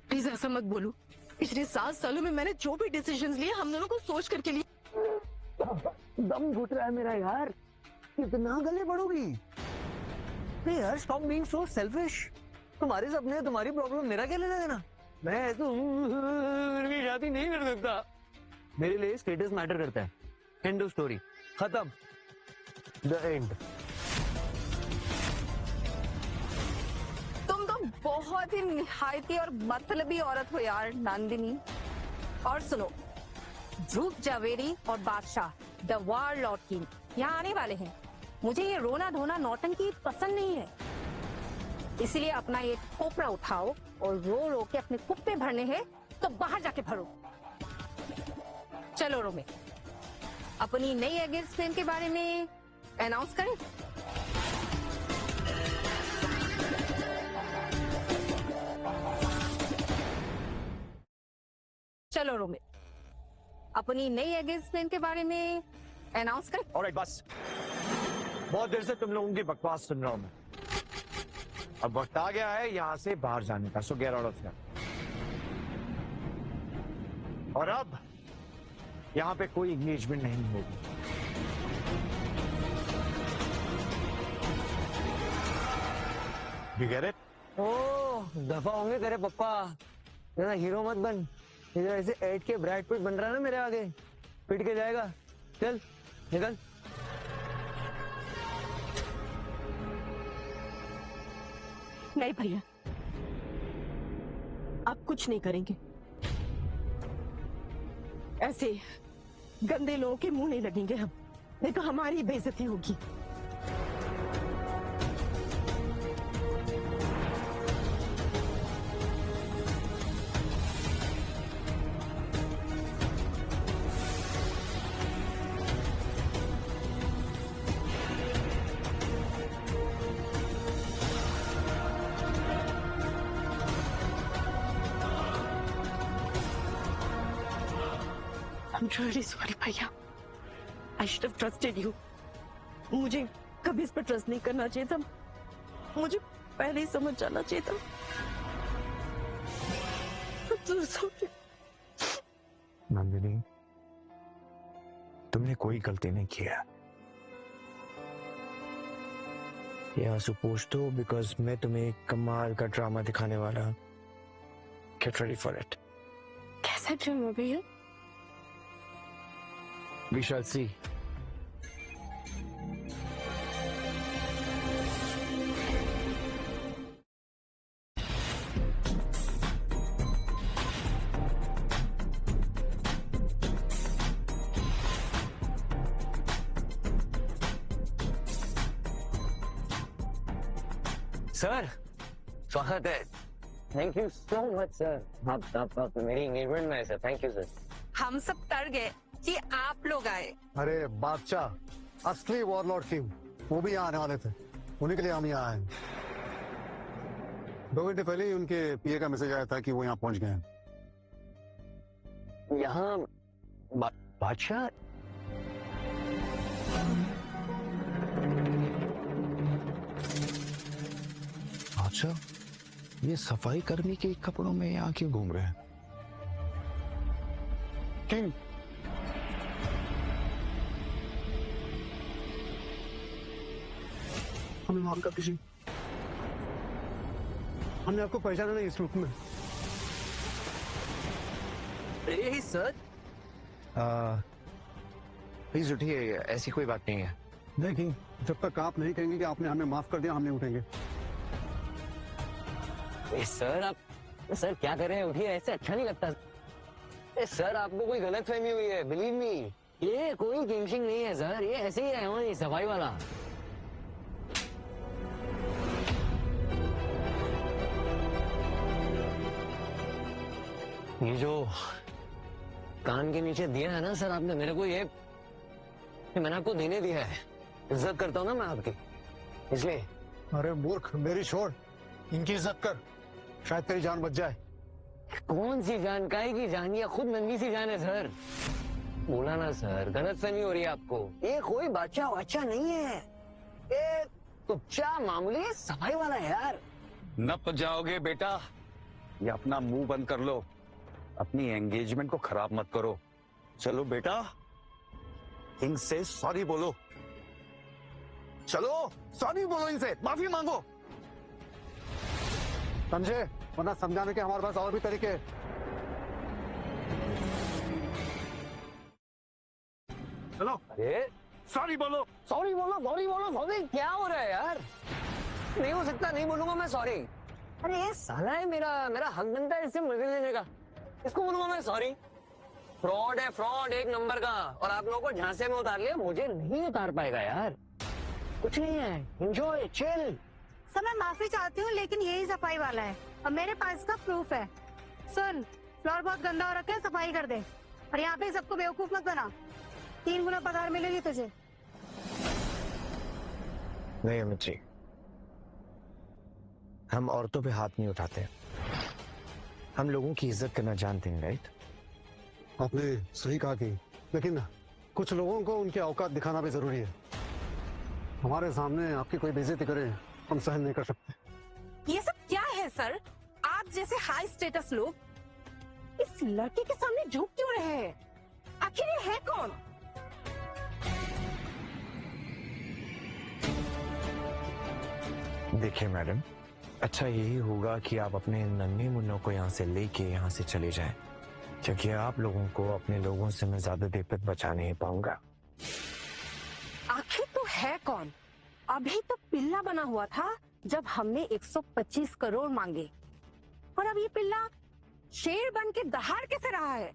प्लीज ऐसा मत बोलो। पिछले 7 सालों में मैंने जो भी डिसीजंस लिए हम दोनों को सोच करके लिए। दम घुट रहा है मेरा यार। कितना गले पड़ोगी? नहीं यार, स्टॉप बीइंग सो सेल्फिश। तुम्हारे सपने, तुम्हारी प्रॉब्लम, मेरा क्या लेना देना? मैं तो शादी नहीं कर सकता। मेरे लिए स्टेटस मैटर करता है। एंड ऑफ स्टोरी, खत्म। The end. तुम तो बहुत ही निहायती और मतलबी औरत हो यार नंदिनी। और सुनो, ध्रुव जावेरी और बादशाह द वार लॉर्ड किंग यहाँ आने वाले हैं। मुझे ये रोना धोना नौटंकी पसंद नहीं है, इसलिए अपना ये कोपरा उठाओ और रो रो के अपने कुप्पे भरने हैं तो बाहर जाके भरो। चलो रोमे, अपनी नई एंगेजमेंट के बारे में अनाउंस करें। चलो रोमे, अपनी नई एंगेजमेंट के बारे में अनाउंस करें। ऑलराइट बस, बहुत देर से तुम लोगों की बकवास सुन रहा हूं मैं। अब वक्त आ गया है यहां से बाहर जाने का। सो गेट आउट ऑफ हियर। और अब यहां पे कोई एंगेजमेंट नहीं होगी। You get it? ओह, दफा होंगे तेरे पप्पा। इतना हीरो मत बन। इधर ऐसे ऐड के ब्रैड पिट बन रहा है ना मेरे आगे, पिट के जाएगा। चल निकल। नहीं भैया, आप कुछ नहीं करेंगे। ऐसे गंदे लोगों के मुंह नहीं लगेंगे हम, नहीं तो हमारी बेइज्जती होगी। I'm really sorry भैया। I should have trusted you। मुझे कभी इस पर ट्रस्ट नहीं करना चाहिए था। मुझे पहले ही समझ जाना चाहिए था। I'm so sorry। नंदिनी, तुमने कोई गलती नहीं किया। या सपोज तो बिकॉज मैं तुम्हें एक कमाल का ड्रामा दिखाने वाला। Get ready for it. कैसा ड्रामा भैया? We shall see। सर, स्वागत है। Thank you so much sir. आप मेरी एंगेजमेंट में है सर। Thank you sir. हम सब डर गए कि आप लोग आए। अरे बादशाह, असली वॉरलॉर्ड किंग, वो भी यहाँ आने वाले थे। उन्हीं के लिए हम यहाँ आए। 2 घंटे पहले ही उनके पीए का मैसेज आया था कि वो यहाँ पहुंच गए हैं। यहाँ बादशाह? अच्छा, ये सफाई कर्मी के कपड़ों में यहाँ क्यों घूम रहे हैं? किंग, हमें माफ कर दीजिए, हमने आपको पहचाना नहीं इस रूप में। सर प्लीज उठिए, ऐसी कोई बात नहीं है। देखिए, जब तक आप नहीं कहेंगे कि आपने हमें माफ कर दिया, हम नहीं उठेंगे। सर आप, सर क्या कर रहे हैं, उठिए, ऐसे अच्छा नहीं लगता। सर आपको कोई गलत फहमी हुई है, बिलीव मी, ये कोई किंग नहीं है सर, ये ऐसे ही है वही सफाई वाला। ये जो कान के नीचे दिया है ना सर आपने मेरे को, ये मैंने आपको देने दिया है, इज्जत करता हूँ ना मैं आपकी, इसलिए। अरे मूर्ख, मेरी छोड़, इनकी इज्जत कर, शायद तेरी जान बच जाए। कौन सी जान, काहे की जान, ये खुद नंगी सी जान है सर। बोला ना सर, गलत फहमी हो रही है आपको, ये कोई बादशाह वाचा नहीं है, ये तुच्चा मामूली सफाई वाला है यार। नप जाओगे बेटा, ये अपना मुंह बंद कर लो, अपनी एंगेजमेंट को खराब मत करो। चलो बेटा, किंग से सॉरी बोलो, चलो सॉरी बोलो, इनसे माफी मांगो। समझे, वरना समझाने के हमारे पास और भी तरीके हैं। चलो, अरे सॉरी बोलो, सॉरी बोलो, सॉरी बोलो, सॉरी, क्या हो रहा है यार? नहीं हो सकता, नहीं बोलूंगा मैं सॉरी। अरे ये साला है, मेरा हक बनता है इससे मजे लेने का, इसको बोलूंगा मैं सॉरी? फ्रॉड है, फ्रॉड एक नंबर का, और आप लोगों को झांसे में उतार लिया, मुझे नहीं उतार पाएगा यार, कुछ नहीं है, एंजॉय, चिल। सर मैं माफी चाहती हूँ, लेकिन यही सफाई वाला है और मेरे पास का प्रूफ है। सुन, फ्लोर बहुत गंदा हो रखा है, सफाई कर दे, और यहाँ पे सबको बेवकूफ मत बना, 3 गुना पगार मिलेगी तुझे। नहीं अमित जी, हम औरतों पे हाथ नहीं उठाते, हम लोगों की इज्जत करना जानते हैं, राइट? आपने सही कहा कि, लेकिन कुछ लोगों को उनकी औकात दिखाना भी जरूरी है। हमारे सामने आपकी कोई बेइज्जती करे, हम सहन नहीं कर सकते। ये सब क्या है सर? आप जैसे हाई स्टेटस लोग इस लड़के के सामने झुक क्यों रहे हैं? आखिर ये है कौन? देखिए मैडम, अच्छा यही होगा कि आप अपने नन्हे मुन्नों को यहाँ से लेके यहाँ से चले जाएं, क्योंकि आप लोगों को अपने लोगों से मैं ज्यादा देर तक बचा नहीं पाऊंगा। आखिर तो है कौन? अभी तो पिल्ला बना हुआ था जब हमने 125 करोड़ मांगे, और अब ये पिल्ला शेर बन के दहाड़ कैसे रहा है?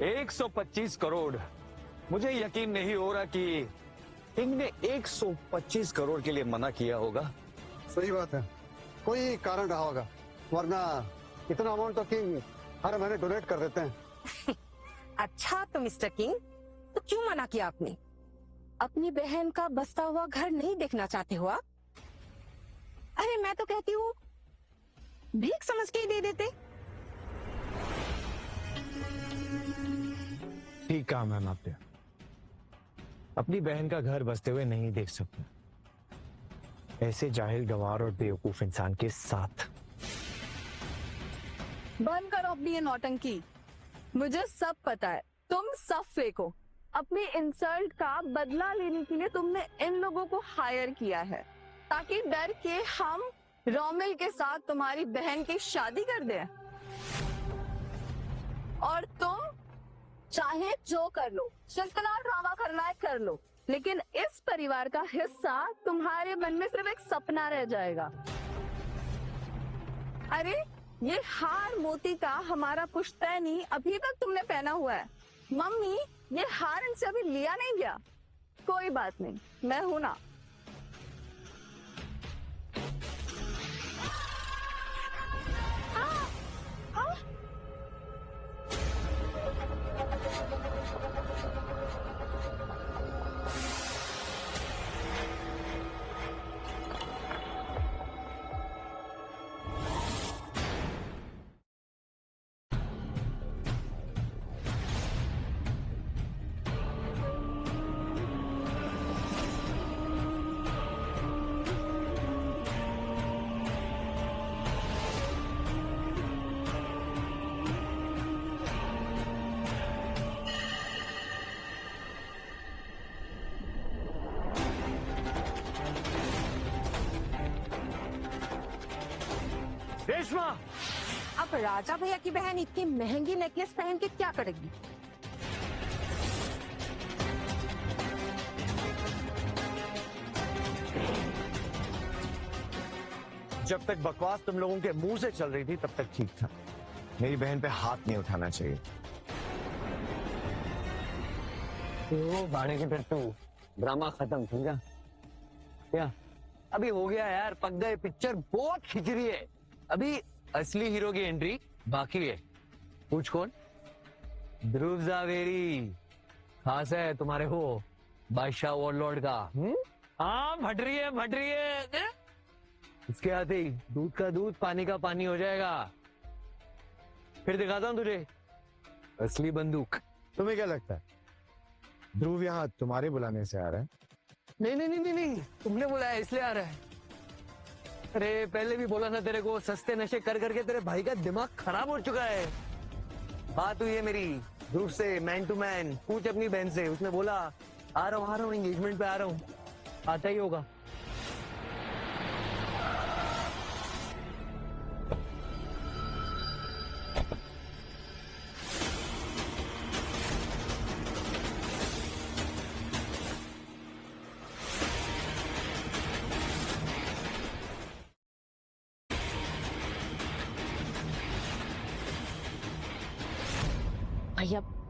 125 करोड़, मुझे यकीन नहीं हो रहा कि किंग ने 125 करोड़ के लिए मना किया होगा। सही बात है, कोई कारण रहा होगा, वरना इतना अमाउंट तो किंग हर महीने डोनेट कर देते हैं। अच्छा तो मिस्टर किंग, तो क्यों मना किया आपने? अपनी बहन का बसता हुआ घर नहीं देखना चाहते हो आप? अरे मैं तो कहती हूँ भीख समझ के ही दे देते। ठीक कहा मैम आपने, अपनी बहन का घर बसते हुए नहीं देख सकते ऐसे जाहिल, गंवार और बेवकूफ इंसान के साथ। बंद करो अपनी ये नौटंकी, मुझे सब पता है, तुम सब फेक हो। अपनी इंसल्ट का बदला लेने के लिए तुमने इन लोगों को हायर किया है, ताकि डर के हम रोमिल के साथ तुम्हारी बहन की शादी कर दें। और तुम चाहे जो कर लो, जितना ड्रामा करना है कर लो, लेकिन इस परिवार का हिस्सा तुम्हारे मन में सिर्फ एक सपना रह जाएगा। अरे ये हार मोती का हमारा पुश्तैनी अभी तक तुमने पहना हुआ है। मम्मी, ये हार इनसे अभी लिया नहीं गया। कोई बात नहीं, मैं हूं ना। रेशमा, अब राजा भैया की बहन इतनी महंगी नेकलेस पहन के क्या करेगी? जब तक बकवास तुम लोगों के मुंह से चल रही थी तब तक ठीक था। मेरी बहन पे हाथ नहीं उठाना चाहिए। तो बाड़े के टट्टू, ड्रामा खत्म, समझा क्या? अभी हो गया यार, पक गए। पिक्चर बहुत खिंच रही है। अभी असली हीरो की एंट्री बाकी है। पूछ कौन? ध्रुव जावेरी। खास है तुम्हारे हो बादशाह वॉरलॉर्ड का। हाँ, भट रही है। इसके आते ही दूध का दूध, पानी का पानी हो जाएगा। फिर दिखाता हूं तुझे असली बंदूक। तुम्हें क्या लगता है ध्रुव यहाँ तुम्हारे बुलाने से आ रहा है? नहीं, तुमने बुलाया इसलिए आ रहा है। अरे पहले भी बोला था तेरे को, सस्ते नशे कर करके तेरे भाई का दिमाग खराब हो चुका है। बात हुई है मेरी ध्रुव से मैन टू मैन। पूछ अपनी बहन से, उसने बोला आ रहा हूँ एंगेजमेंट पे आ रहा हूँ। आता ही होगा।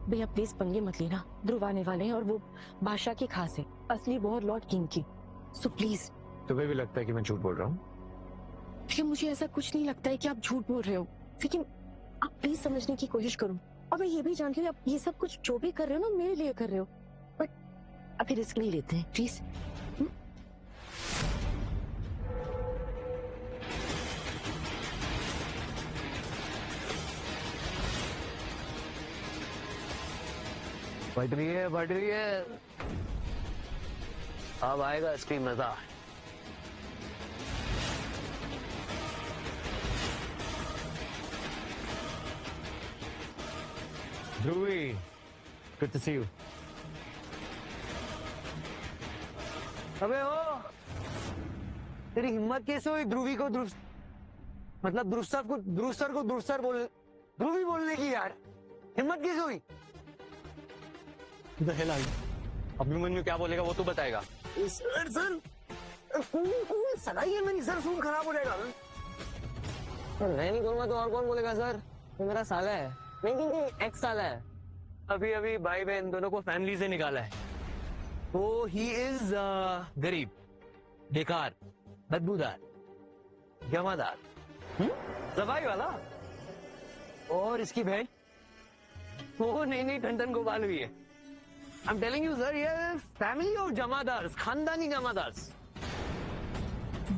भैया प्लीज पंगे मत लेना। ध्रुव आने वाले हैं और वो बादशाह की खास है, असली वो लॉर्ड किंग की। So please. तुम्हें भी लगता है कि मैं झूठ बोल रहा हूँ? भैया मुझे ऐसा कुछ नहीं लगता है कि आप झूठ बोल रहे हो, लेकिन आप प्लीज समझने की कोशिश करो। और मैं ये भी जानती हूँ आप ये सब कुछ जो भी कर रहे हो ना मेरे लिए कर रहे हो, बट अभी रिस्क नहीं लेते हैं प्लीज। बढ़ रही है। अब आएगा असली मजा। ध्रुवी, गुड टू सी यू। अबे ओ, तेरी हिम्मत कैसे हुई ध्रुवी को मतलब ध्रुव सर को ध्रुवी बोलने की? यार हिम्मत कैसे हुई? अभिमन्यु क्या बोलेगा वो तू बताएगा। सर सगाई है मेरी सर, खून खराब हो जाएगा। मैं नहीं करूंगा तो और कौन बोलेगा सर? वो मेरा साला है। नहीं, एक्स साला है। अभी भाई बहन दोनों को फैमिली से निकाला है। तो ही इज गरीब, बेकार, बदबूदार, जमादार, सफाई वाला। और इसकी बहन वो नहीं ठंडन गोपाल भी है। I'm telling you sir, ये फैमिली ऑफ जमादार्स, खानदानी जमादार्स।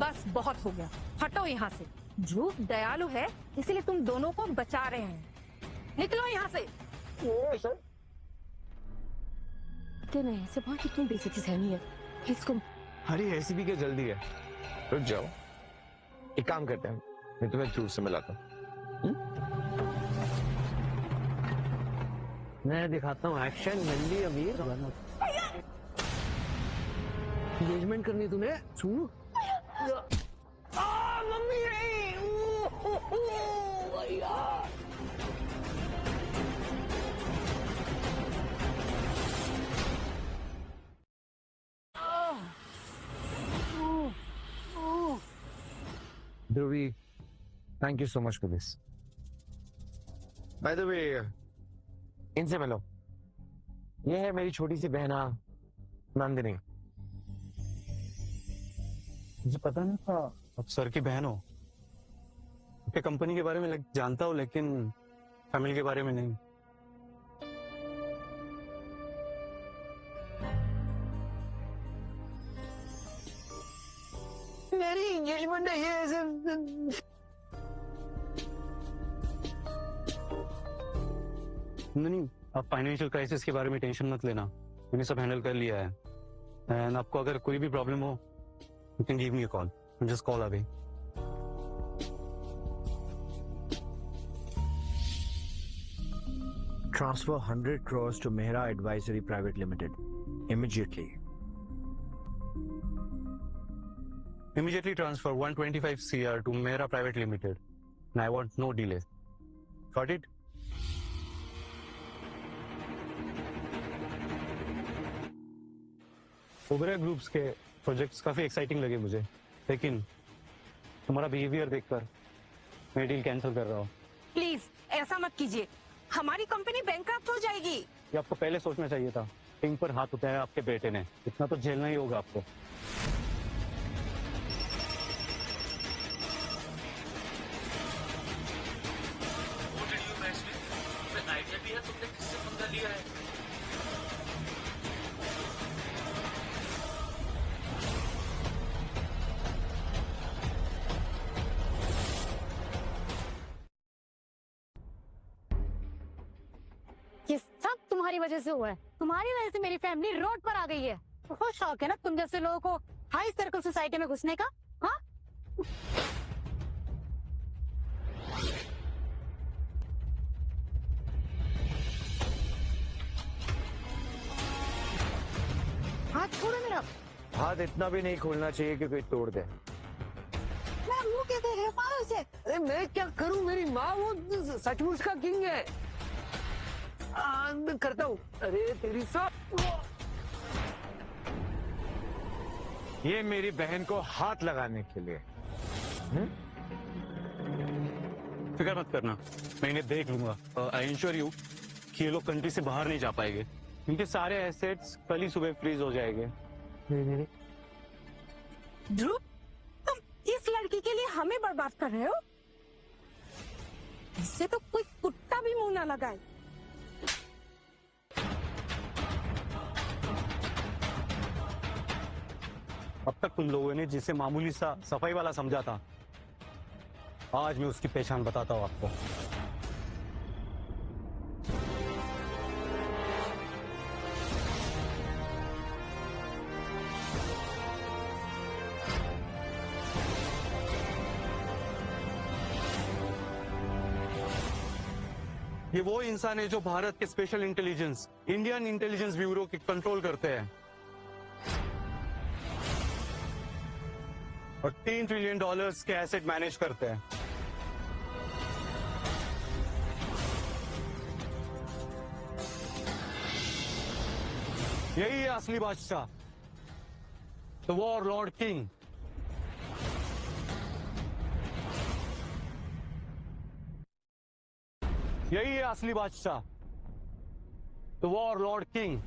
बस बहुत हो गया, हटो यहाँ से। ध्रुव दयालु है इसीलिए तुम दोनों को बचा रहे हैं। निकलो यहाँ से। सर नहीं, ऐसे बहुत कितनी बेइज्जती सहनी है इसको। अरे ऐसी भी क्या जल्दी है? रुक जाओ, एक काम करते हैं, मैं तुम्हें ध्रुव से मिलाता हूँ। मैं दिखाता हूँ एक्शन। नंदी अमीर एंगेजमेंट करनी तुम्हें। मम्मी भैया। Dhruvi, thank you so much for this. By the way, इनसे मिलो। ये है मेरी छोटी सी बहना नंदिनी। मुझे पता नहीं था आप सर की बहन हो। आपके कंपनी के बारे में जानता हूँ लेकिन फैमिली के बारे में नहीं। मेरी एंगेजमेंट है ये ऐसे। नहीं, आप फाइनेंशियल क्राइसिस के बारे में टेंशन मत लेना, मैंने सब हैंडल कर लिया है। एंड आपको अगर कोई भी प्रॉब्लम हो you can give me a call, just call away. Transfer 100 crores to Mehra Advisory Private Limited immediately. Immediately transfer 125 CR to Mehra Private Limited. and I want no delay. Got it? Oberoi groups के projects काफी exciting लगे मुझे, लेकिन तुम्हारा behaviour देखकर मैं deal cancel कर रहा हूँ। प्लीज ऐसा मत कीजिए, हमारी कंपनी बैंकक्रप्ट हो जाएगी। ये आपको पहले सोचना चाहिए था। टिंग पर हाथ उठाया आपके बेटे ने, इतना तो झेलना ही होगा आपको। आइडिया भी है तुमने किससे पंगा लिया है? ये सब तुम्हारी वजह से हुआ है। तुम्हारी वजह से मेरी फैमिली रोड पर आ गई है। बहुत शौक है ना तुम जैसे लोगों को हाई सर्कल सोसाइटी में घुसने का। हाँ, हाथ छोड़ो मेरा। हाथ इतना भी नहीं खोलना चाहिए कि कोई तोड़ दे। मैं मुंह के दे रही हूँ, मारो उसे। अरे मैं क्या करूं, मेरी माँ वो सचमुच का किंग है। मैं करता हूँ। अरे तेरी सब। ये मेरी बहन को हाथ लगाने के लिए। फिक्र मत करना, मैं इन्हें देख लूंगा। आई इंश्योर यू कि ये लोग कंट्री से बाहर नहीं जा पाएंगे। इनके सारे एसेट्स कल ही सुबह फ्रीज हो जाएंगे। ध्रुव, तुम इस लड़की के लिए हमें बर्बाद कर रहे हो? इससे तो कोई कुत्ता भी मुंह ना लगाए। अब तक तुम लोगों ने जिसे मामूली सा सफाई वाला समझा था, आज मैं उसकी पहचान बताता हूँ आपको। ये वो इंसान है जो भारत के special intelligence, Indian intelligence bureau के कंट्रोल करते हैं और $3 ट्रिलियन के एसेट मैनेज करते हैं। यही है असली बादशाह, द वॉर लॉर्ड किंग। यही है असली बादशाह, द वॉर लॉर्ड किंग।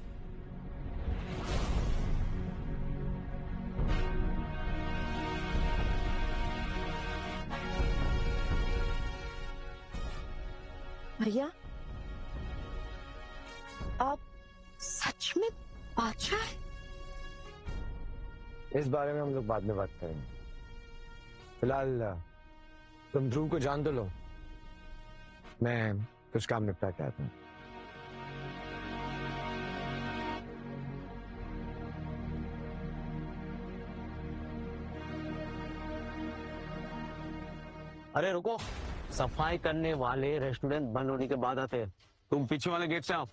भैया, आप सच में बादशाह हैं? इस बारे में हम लोग बाद में बात करेंगे। फिलहाल तुम ध्रुव को जान तो लो, मैं कुछ काम निपटा के आता हूँ। अरे रुको, सफाई करने वाले रेस्टोरेंट बंद होने के बाद आते हैं। तुम पीछे वाले गेट से आओ।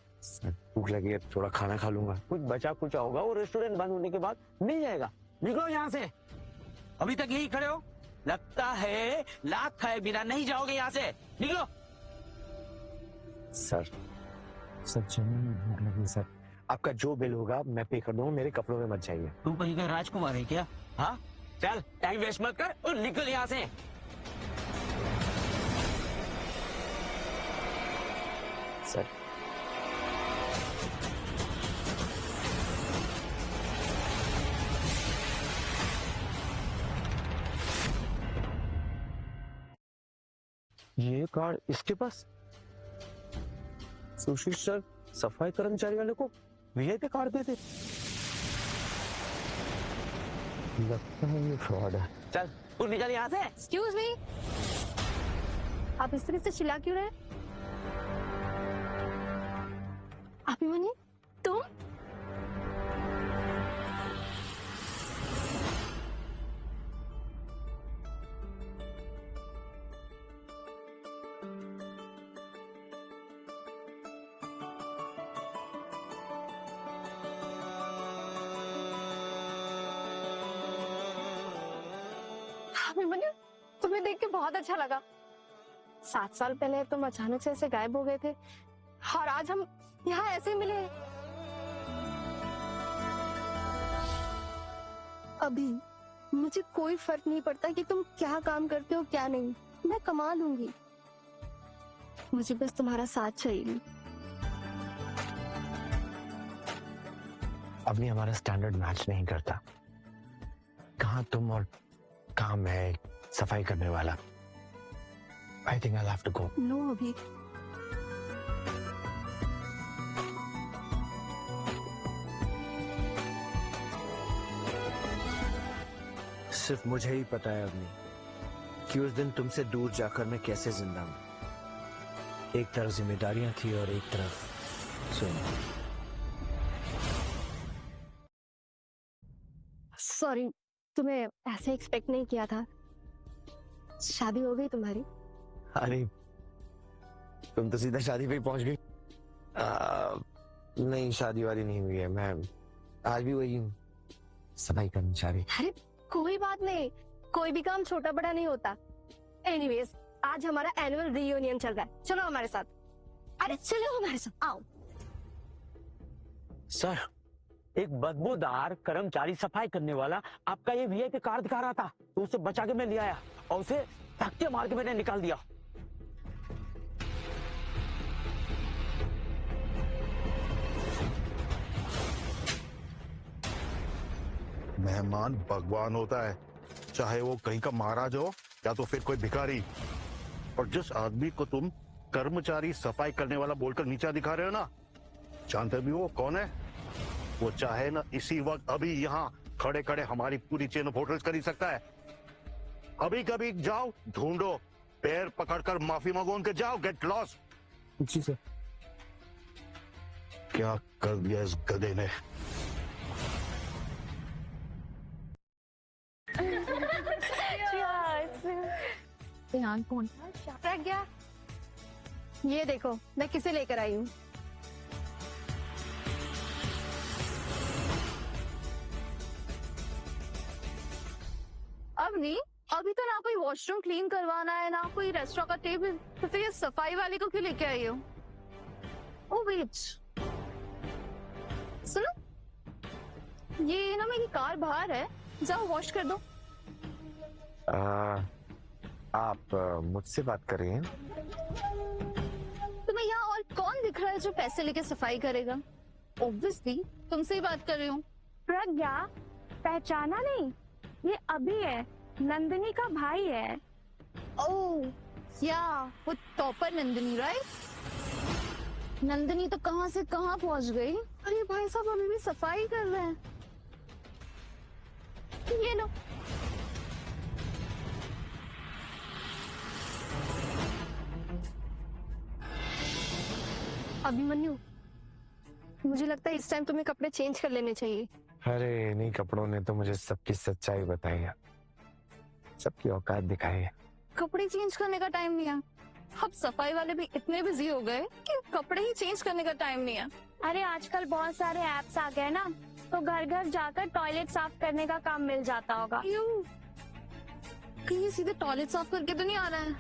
भूख लगी है, थोड़ा खाना खा लूंगा। कुछ बचा कुछ होगा वो रेस्टोरेंट बंद होने के बाद मिल जाएगा। निकलो यहाँ से, अभी तक यही खड़े हो। लगता है लात खाए बिना नहीं जाओगे यहाँ से। निकलो। सर भूख लगी सर। आपका जो बिल होगा मैं पे कर दूंगा, मेरे कपड़ों में मत जाइए। तू कहीं का राजकुमार है क्या? हाँ, चल टाइम वेस्ट मत कर और निकल यहाँ से। सर ये कार्ड इसके पास? सुशील सर सफाई कर्मचारी वाले को वीआईपी कार्ड देते। लगता है ये फ्रॉड है। चल तू निकल यहाँ से। एक्सक्यूज मी, आप इस तरह से चिल्ला क्यों रहे? अभिमन्यु, तुम? अभिमन्यु, तुम्हें देख के बहुत अच्छा लगा। 7 साल पहले तुम अचानक से ऐसे गायब हो गए थे और आज हम यहाँ ऐसे मिले। अभी मुझे कोई फर्क नहीं पड़ता कि तुम क्या काम करते हो क्या नहीं, मैं कमा लूंगी, मुझे बस तुम्हारा साथ चाहिए। अभी हमारा स्टैंडर्ड मैच नहीं करता। कहाँ तुम और कहाँ मैं सफाई करने वाला। I think I'll have to go. No अभी, सिर्फ मुझे ही पता है अवनी कि उस दिन तुमसे दूर जाकर मैं कैसे जिंदा हूं। एक तरफ जिम्मेदारियां थी और एक तरफ सोना। सॉरी, तुम्हें ऐसे एक्सपेक्ट नहीं किया था। शादी हो गई तुम्हारी? अरे तुम तो सीधा शादी पे ही पहुंच गई। नहीं, शादी वादी नहीं हुई है। मैं आज भी वही सफाई करनी चाह रही। अरे कोई बात नहीं, कोई भी काम छोटा बड़ा नहीं होता। एनीवेज, आज हमारा एनुअल रियूनियन चल रहा है, चलो हमारे साथ। अरे चलो हमारे साथ, आओ। सर, एक बदबूदार कर्मचारी सफाई करने वाला आपका ये वीआईपी कार्ड दिखा रहा था, तो उसे बचा के मैं ले आया और उसे धक्के मार के मैंने निकाल दिया। मेहमान भगवान होता है, चाहे वो कहीं का महाराज हो या तो फिर कोई भिखारी। और जिस आदमी को तुम कर्मचारी सफाई करने वाला बोलकर नीचा दिखा रहे हो ना, जानते भी हो कौन है? वो चाहे ना इसी वक्त अभी यहाँ खड़े खड़े हमारी पूरी चेन ऑफ होटल्स कर ही सकता है। अभी कभी जाओ, ढूंढो, पैर पकड़कर माफी मांगो उनके, जाओ, गेट लॉस्ट। जी सर। क्या कर दिया इस गधे ने? ध्यान कौन? प्रज्ञा, ये देखो मैं किसे लेकर आई हूँ। अब नहीं, अभी तो ना कोई वॉशरूम क्लीन करवाना है ना कोई रेस्टोरेंट का टेबल, तो फिर ये सफाई वाले को क्यों लेके आई हो? ओ वेट, सुनो, ये ना मेरी कार बाहर है, जाओ वॉश कर दो। आप मुझसे बात कर रही हैं? तुम्हें यहाँ और कौन दिख रहा है जो पैसे लेके सफाई करेगा? ऑब्वियसली तुमसे ही बात कर रही हूँ। प्रज्ञा, पहचाना नहीं? ये अभी है, नंदिनी का भाई है। ओह या, वो टॉपर नंदिनी, राइट? नंदिनी तो कहाँ से कहाँ पहुँच गई। अरे भाई साहब अभी भी सफाई कर रहे हैं। ये लो। अभिमन्यु, मुझे लगता है इस टाइम तुम्हें कपड़े चेंज कर लेने चाहिए। अरे नहीं, कपड़ों ने तो मुझे सबकी सच्चाई बताई है, सबकी औकात दिखाई है। कपड़े चेंज करने का टाइम नहीं है। अब सफाई वाले भी इतने बिजी हो गए कि कपड़े ही चेंज करने का टाइम नहीं है। अरे आजकल बहुत सारे ऐप्स आ गए ना, तो घर घर जाकर टॉयलेट साफ करने का काम मिल जाता होगा। कहीं सीधे टॉयलेट साफ करके तो नहीं आ रहा है?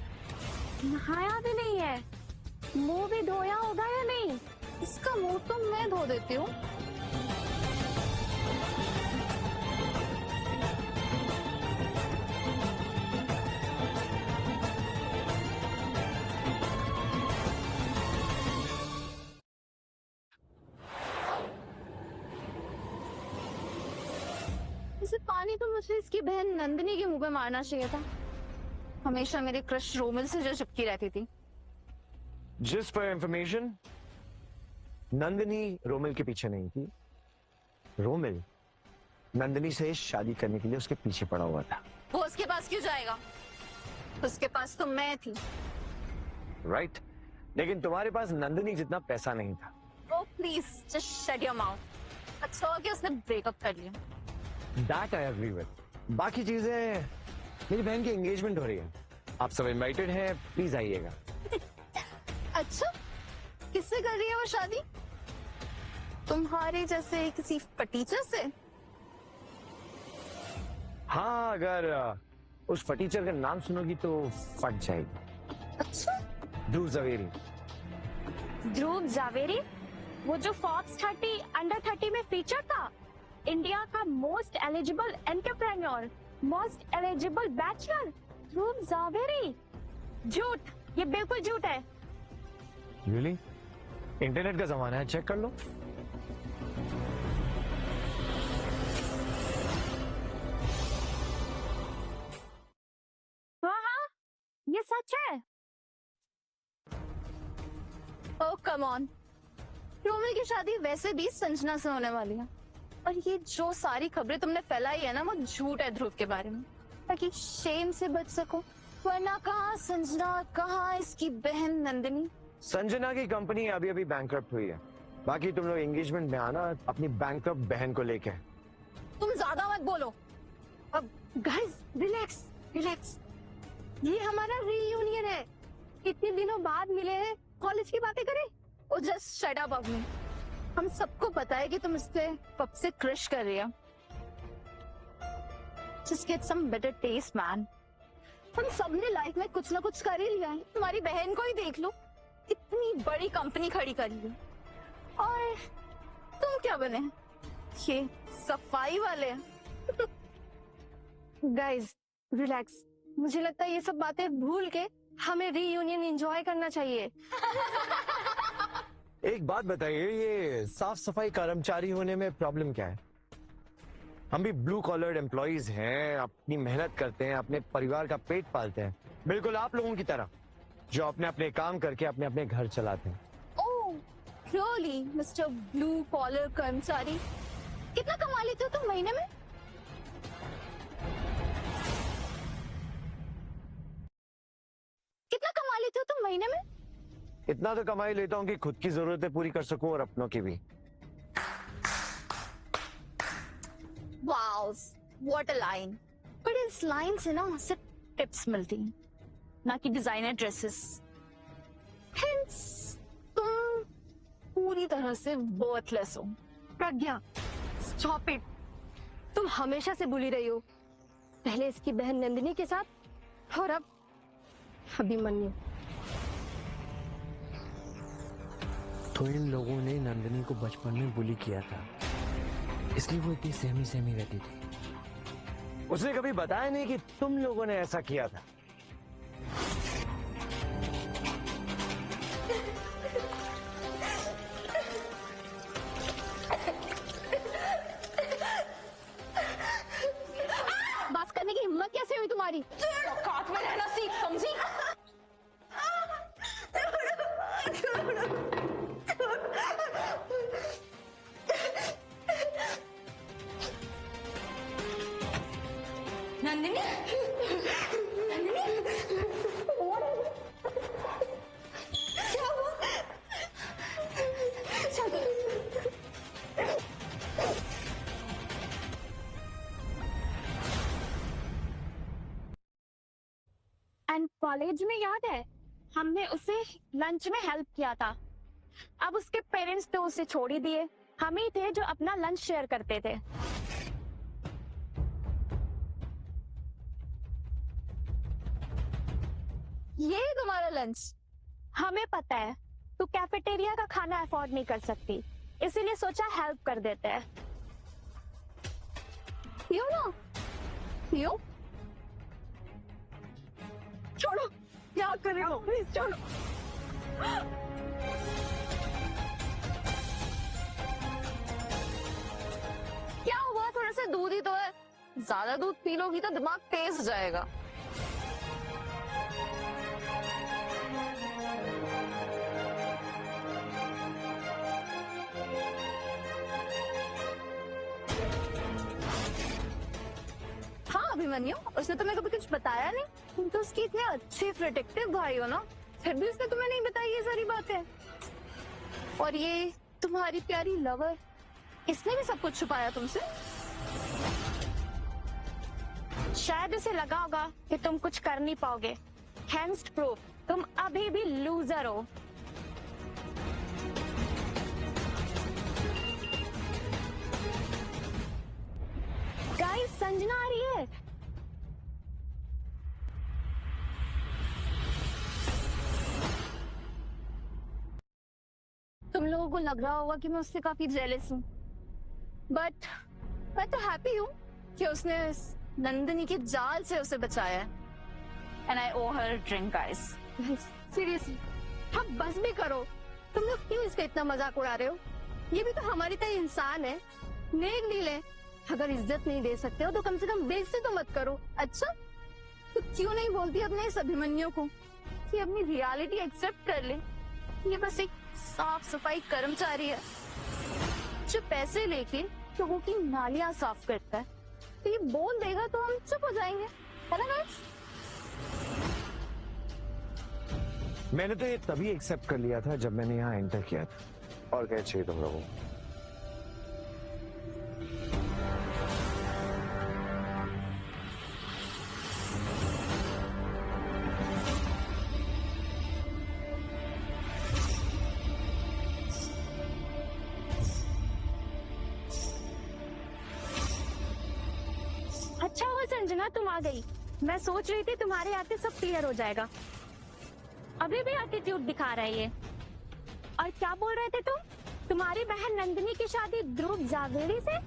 नहाया भी नहीं है, मुंह भी धोया होगा या नहीं? इसका मुंह तो मैं धो देती हूँ। इसे पानी तो मुझे इसकी बहन नंदिनी के मुंह पे मारना चाहिए था। हमेशा मेरे क्रश रोमिल से जो चिपकी रहती थी। जिस पर इंफॉर्मेशन, नंदिनी रोमिल के पीछे नहीं थी, रोमिल नंदिनी से शादी करने के लिए उसके पीछे पड़ा हुआ था। वो उसके पास क्यों जाएगा? उसके पास तो मैं थी। राइट, लेकिन तुम्हारे पास नंदिनी जितना पैसा नहीं था। Oh please, just shut your mouth। अच्छा हो गया उसने ब्रेकअप कर लिया। That I agree with। बाकी चीजें, मेरी बहन की एंगेजमेंट हो रही है, आप सब इनवाइटेड हैं, प्लीज आइएगा। अच्छा, किससे कर रही है वो शादी? तुम्हारे जैसे किसी फटीचर से? हाँ, अगर उस फटीचर का नाम सुनोगी तो फट जाएगी। अच्छा, ध्रुव जवेरी। ध्रुव जावेरी, वो जो फॉर्ब्स 30 अंडर 30 में फीचर था, इंडिया का most eligible entrepreneur, most eligible bachelor, Dhruv Javeri. झूठ, ये बिल्कुल झूठ है। रियली? इंटरनेट का जमाना है, चेक कर लो। हाँ, ये सच है। ओह कम ऑन, रोमिल की शादी वैसे भी संजना से होने वाली है, और ये जो सारी खबरें तुमने फैलाई है ना, वो झूठ है ध्रुव के बारे में, ताकि शेम से बच सको। वरना कहाँ संजना, कहाँ इसकी बहन नंदिनी। संजना की कंपनी अभी अभी बैंकरप्ट हुई है। बाकी तुम लोग एंगेजमेंट में आना अपनी बैंकरप्ट बहन को लेके। तुम ज्यादा मत बोलो। अब गाइस रिलैक्स रिलैक्स, ये हमारा रीयूनियन है, इतने दिनों बाद मिले हैं, कॉलेज की बातें करें। ओ जस्ट शट अप अवनी, हम सबको पता है कि तुम इससे कब से क्रश कर रही हो। Just get some better taste, man. हम सबने लाइफ में कुछ ना कुछ कर ही लिया है। तुम्हारी बहन को ही देख लो, इतनी बड़ी कंपनी खड़ी करी है, और तुम क्या बने? ये सफाई वाले। गाइस रिलैक्स, मुझे लगता है ये सब बातें भूल के हमें रीयूनियन एंजॉय करना चाहिए। एक बात बताइए, ये साफ सफाई कर्मचारी होने में प्रॉब्लम क्या है? हम भी ब्लू कॉलर्ड एम्प्लॉइज हैं, अपनी मेहनत करते हैं, अपने परिवार का पेट पालते हैं, बिल्कुल आप लोगों की तरह जो अपने अपने काम करके अपने अपने घर चलाते हैं। Oh really mister blue collar कर्मचारी, कितना कमा लेते हो तुम महीने में? कितना कमा लेते हो तुम महीने में? इतना तो कमाई लेता हूँ कि खुद की जरूरतें पूरी कर सकूं और अपनों की भी। Wow, what a line. पर इस लाइन से ना सिर्फ टिप्स मिलती हैं, ना कि डिजाइनर ड्रेसेस। हेंस तुम पूरी तरह से वर्थलेस हो। प्रज्ञा स्टॉप इट, तुम हमेशा से बुली रही हो, पहले इसकी बहन नंदिनी के साथ और अब अभिमन्यु। तो इन लोगों ने नंदिनी को बचपन में बुली किया था, इसलिए वो इतनी सहमी सहमी रहती थी। उसने कभी बताया नहीं कि तुम लोगों ने ऐसा किया था। बात करने की हिम्मत कैसे हुई तुम्हारी? औकात में रहना सीख, समझी? नंदिनी, नंदिनी, क्या हुआ? चलो। एंड कॉलेज में याद है हमने उसे लंच में हेल्प किया था, अब उसके पेरेंट्स तो उसे छोड़ ही दिए, हम ही थे जो अपना लंच शेयर करते थे। ये तुम्हारा लंच? हमें पता है तू कैफेटेरिया का खाना अफोर्ड नहीं कर सकती, इसीलिए सोचा हेल्प कर देते हैं। पियो ना, पियो। छोड़ो, क्या कर रहे हो? प्लीज छोड़ो। क्या हुआ? थोड़ा सा दूध ही तो है, ज्यादा दूध पी लोगी तो दिमाग तेज हो जाएगा। हाँ अभिमन्यु, उसने तुम्हें कभी कुछ बताया नहीं? तुम तो उसकी इतने अच्छे प्रोटेक्टिव भाई हो ना, फिर भी उसने तुम्हें नहीं बताई ये सारी बातें। और ये तुम्हारी प्यारी लवर, इसने भी सब कुछ छुपाया तुमसे? शायद उसे लगा होगा कि तुम कुछ कर नहीं पाओगे, हेंस प्रूफ तुम अभी भी लूजर हो। गाइस संजना आ रही है। तुम लोगों को लग रहा होगा कि मैं उससे काफी जेलस हूँ, बट मैं तो हैप्पी हूँ कि उसने इस नंदिनी के जाल से उसे बचाया है। And I owe her drink guys. Seriously अब बस भी करो, तुम लोग क्यों इसका इतना मजाक उड़ा रहे हो? ये भी तो हमारी तरह इंसान है, नेक दिल है। अगर इज्जत नहीं दे सकते हो तो कम से कम बेइज्जती तो मत करो। अच्छा तो क्यों नहीं बोलती अपने इस अभिमन्यु को कि अपनी रियलिटी एक्सेप्ट कर ले? ये बस एक साफ सफाई कर्मचारी है जो पैसे लेके लोगों की नालियां साफ करता है। तो ये बोल देगा तो हम चुप हो जाएंगे, है ना गाइस? मैंने तो ये तभी एक्सेप्ट कर लिया था जब मैंने यहाँ एंटर किया था। और क्या चाहिए तुम लोगों को? अच्छा हुआ संजना तुम आ गई। मैं सोच रही थी तुम्हारे आते सब क्लियर हो जाएगा। अभी भी एटीट्यूड दिखा रहा है ये। और क्या बोल रहे थे तुम? तुम्हारी बहन नंदिनी की शादी ध्रुव जावेरी से?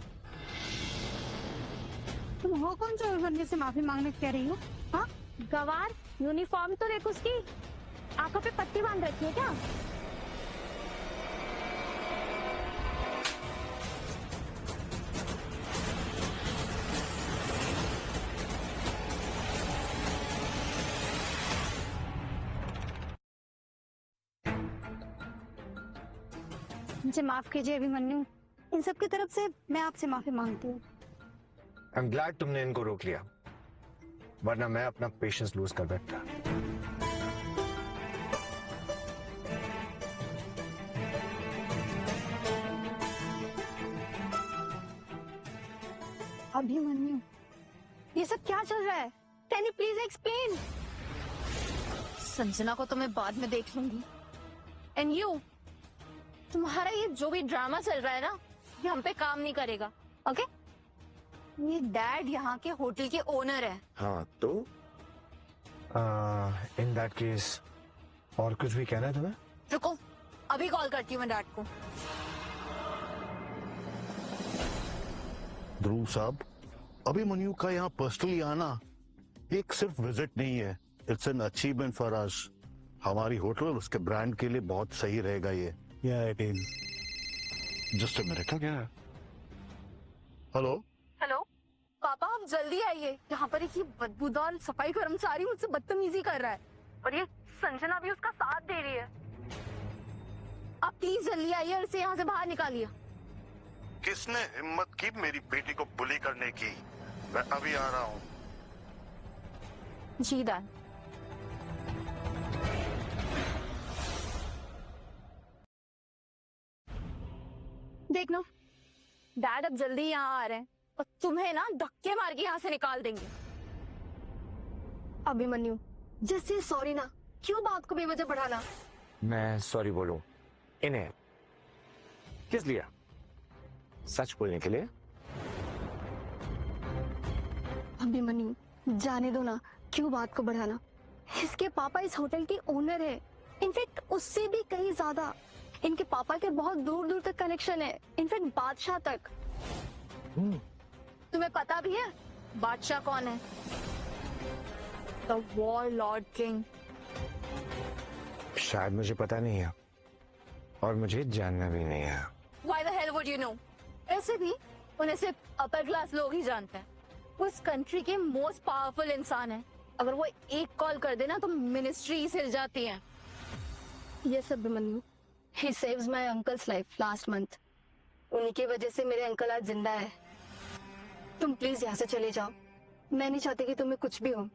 तुम हो कौन जो बंदे से माफी मांगने कह रही हो? हाँ गवार, यूनिफॉर्म तो देख उसकी, आंखों पे पट्टी बांध रखी है क्या? मुझे माफ कीजिए अभिमन्यु, इन सब की तरफ से मैं आपसे माफी मांगती हूँ। आई एम ग्लैड तुमने इनको रोक लिया, वरना मैं अपना पेशेंस लूज कर बैठता। अभिमन्यु ये सब क्या चल रहा है? Can you please explain? Sanjana को तो मैं बाद में देख लूंगी। एंड यू, तुम्हारा ये जो भी ड्रामा चल रहा है ना, ये हम पे काम नहीं करेगा, ओके? ये डैड यहाँ के होटल के ओनर है। हाँ तो इन दैट केस और कुछ भी कहना है तुम्हें? रुको, अभी कॉल करती हूँ मैं डैड को। ध्रुव साहब, अभिमन्यु का यहाँ पर्सनली आना एक सिर्फ विजिट नहीं है, it's an achievement for us. हमारी होटल और उसके ब्रांड के लिए बहुत सही रहेगा ये। Just a minute. क्या? हेलो हेलो पापा, आप जल्दी आइए। यहाँ पर एक ये बदबूदार सफाई कर्मचारी मुझसे बदतमीजी कर रहा है और ये संजना भी उसका साथ दे रही है। आप प्लीज जल्दी आइए और इसे यहाँ से बाहर निकालिए। किसने हिम्मत की मेरी बेटी को बुली करने की? मैं अभी आ रहा हूँ। जी डैड। देख लो डैड अब जल्दी यहाँ आ रहे हैं और तुम्हें ना धक्के मार के यहाँ से निकाल देंगे। अभिमन्यु जैसे सॉरी ना, क्यों बात को बेवजह बढ़ाना? मैं सॉरी बोलूं इन्हें किस लिए? सच बोलने के लिए? अभिमन्यु जाने दो ना, क्यों बात को बढ़ाना? इसके पापा इस होटल के ओनर है, इनफैक्ट उससे भी कहीं ज्यादा। इनके पापा के बहुत दूर दूर तक कनेक्शन है, इनफैक्ट बादशाह तक। तुम्हें पता भी है बादशाह कौन है? The war Lord king. शायद मुझे पता नहीं है और मुझे जानना भी नहीं है। Why the hell would you know? ऐसे भी उन्हें सिर्फ अपर क्लास लोग ही जानते हैं। वो इस कंट्री के मोस्ट पावरफुल इंसान है। अगर वो एक कॉल कर देना तो मिनिस्ट्री ही हिल जाती है। Yes Abhimanyu, he saves my uncle's life last month. उन्हीं की वजह से मेरे अंकल आज जिंदा है। तुम प्लीज यहाँ से चले जाओ, मैं नहीं चाहती कि तुम्हें कुछ भी हो।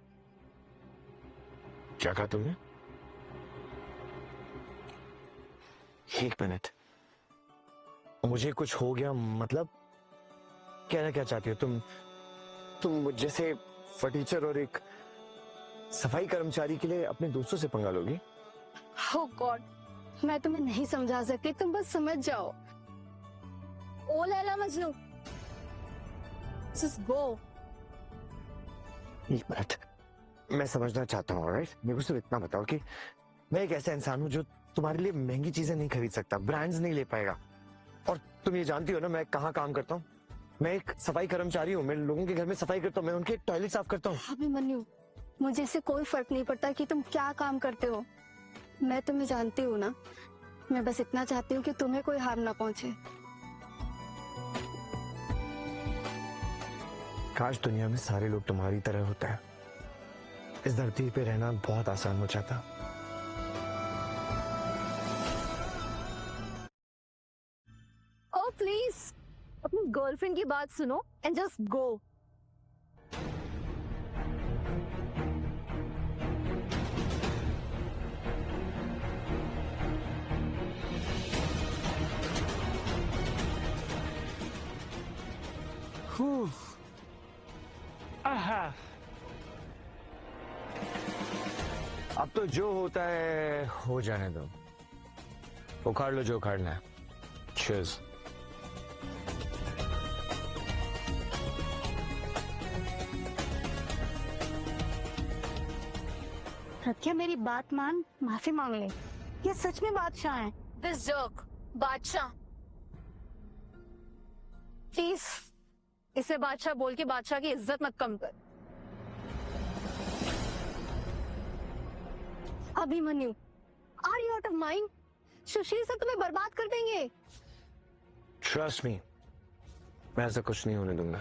क्या कहा तुमने? एक मिनट, मुझे कुछ हो गया मतलब? कहना क्या चाहती हो तुम मुझ जैसे फटीचर और एक सफाई कर्मचारी के लिए अपने दोस्तों से पंगा लोगी? Oh God, मैं तुम्हें नहीं समझा सकती, तुम बस समझ जाओ। ओ लैला मजनू, just go। एक मिनट, मैं समझना चाहता हूँ, राइट? मेरे को सिर्फ इतना बताओ कि मैं एक ऐसा इंसान हूँ जो तुम्हारे लिए महंगी चीजें नहीं खरीद सकता, ब्रांड्स नहीं ले पाएगा। और तुम ये जानती हो ना मैं कहाँ काम करता हूँ? मैं एक सफाई कर्मचारी हूँ, मैं लोगों के घर में सफाई करता हूँ, मैं उनके टॉयलेट साफ करता हूँ। अभिमन्यु, मुझे इससे कोई फर्क नहीं पड़ता कि तुम क्या काम करते हो। मैं तुम्हें जानती हूँ ना, मैं बस इतना चाहती हूँ कि तुम्हें कोई हार्म ना पहुंचे। काश दुनिया में सारे लोग तुम्हारी तरह होते हैं, इस धरती पे रहना बहुत आसान हो जाता। ओ प्लीज, अपनी गर्लफ्रेंड की बात सुनो एंड जस्ट गो। अब तो जो होता है हो जाने दो, उखाड़ लो जो उखाड़ना है। Cheers. प्रज्ञा, मेरी बात मान, माफी मांग ले। ये सच में बादशाह हैं। दिस जर्क बादशाह, प्लीज इसे बादशाह बोल के बादशाह की इज्जत मत कम कर। Abhimanyu, are you out of mind? Sushil से तुम्हें बर्बाद कर देंगे। Trust me, मैं ऐसा कुछ नहीं होने दूंगा।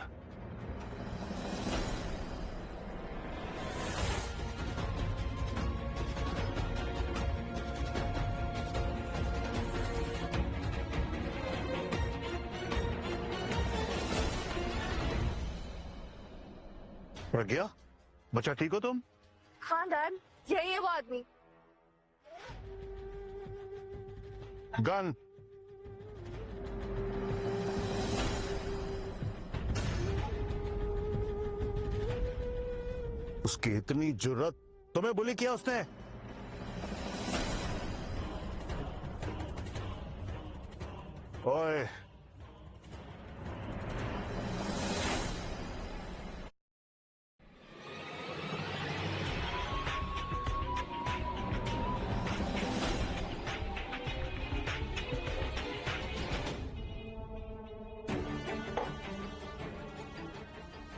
प्रज्ञा, बच्चा ठीक हो तुम? हाँ डैड, यही है वो आदमी। गन। उसकी इतनी जुर्रत, तुम्हें बुली किया उसने? ओए,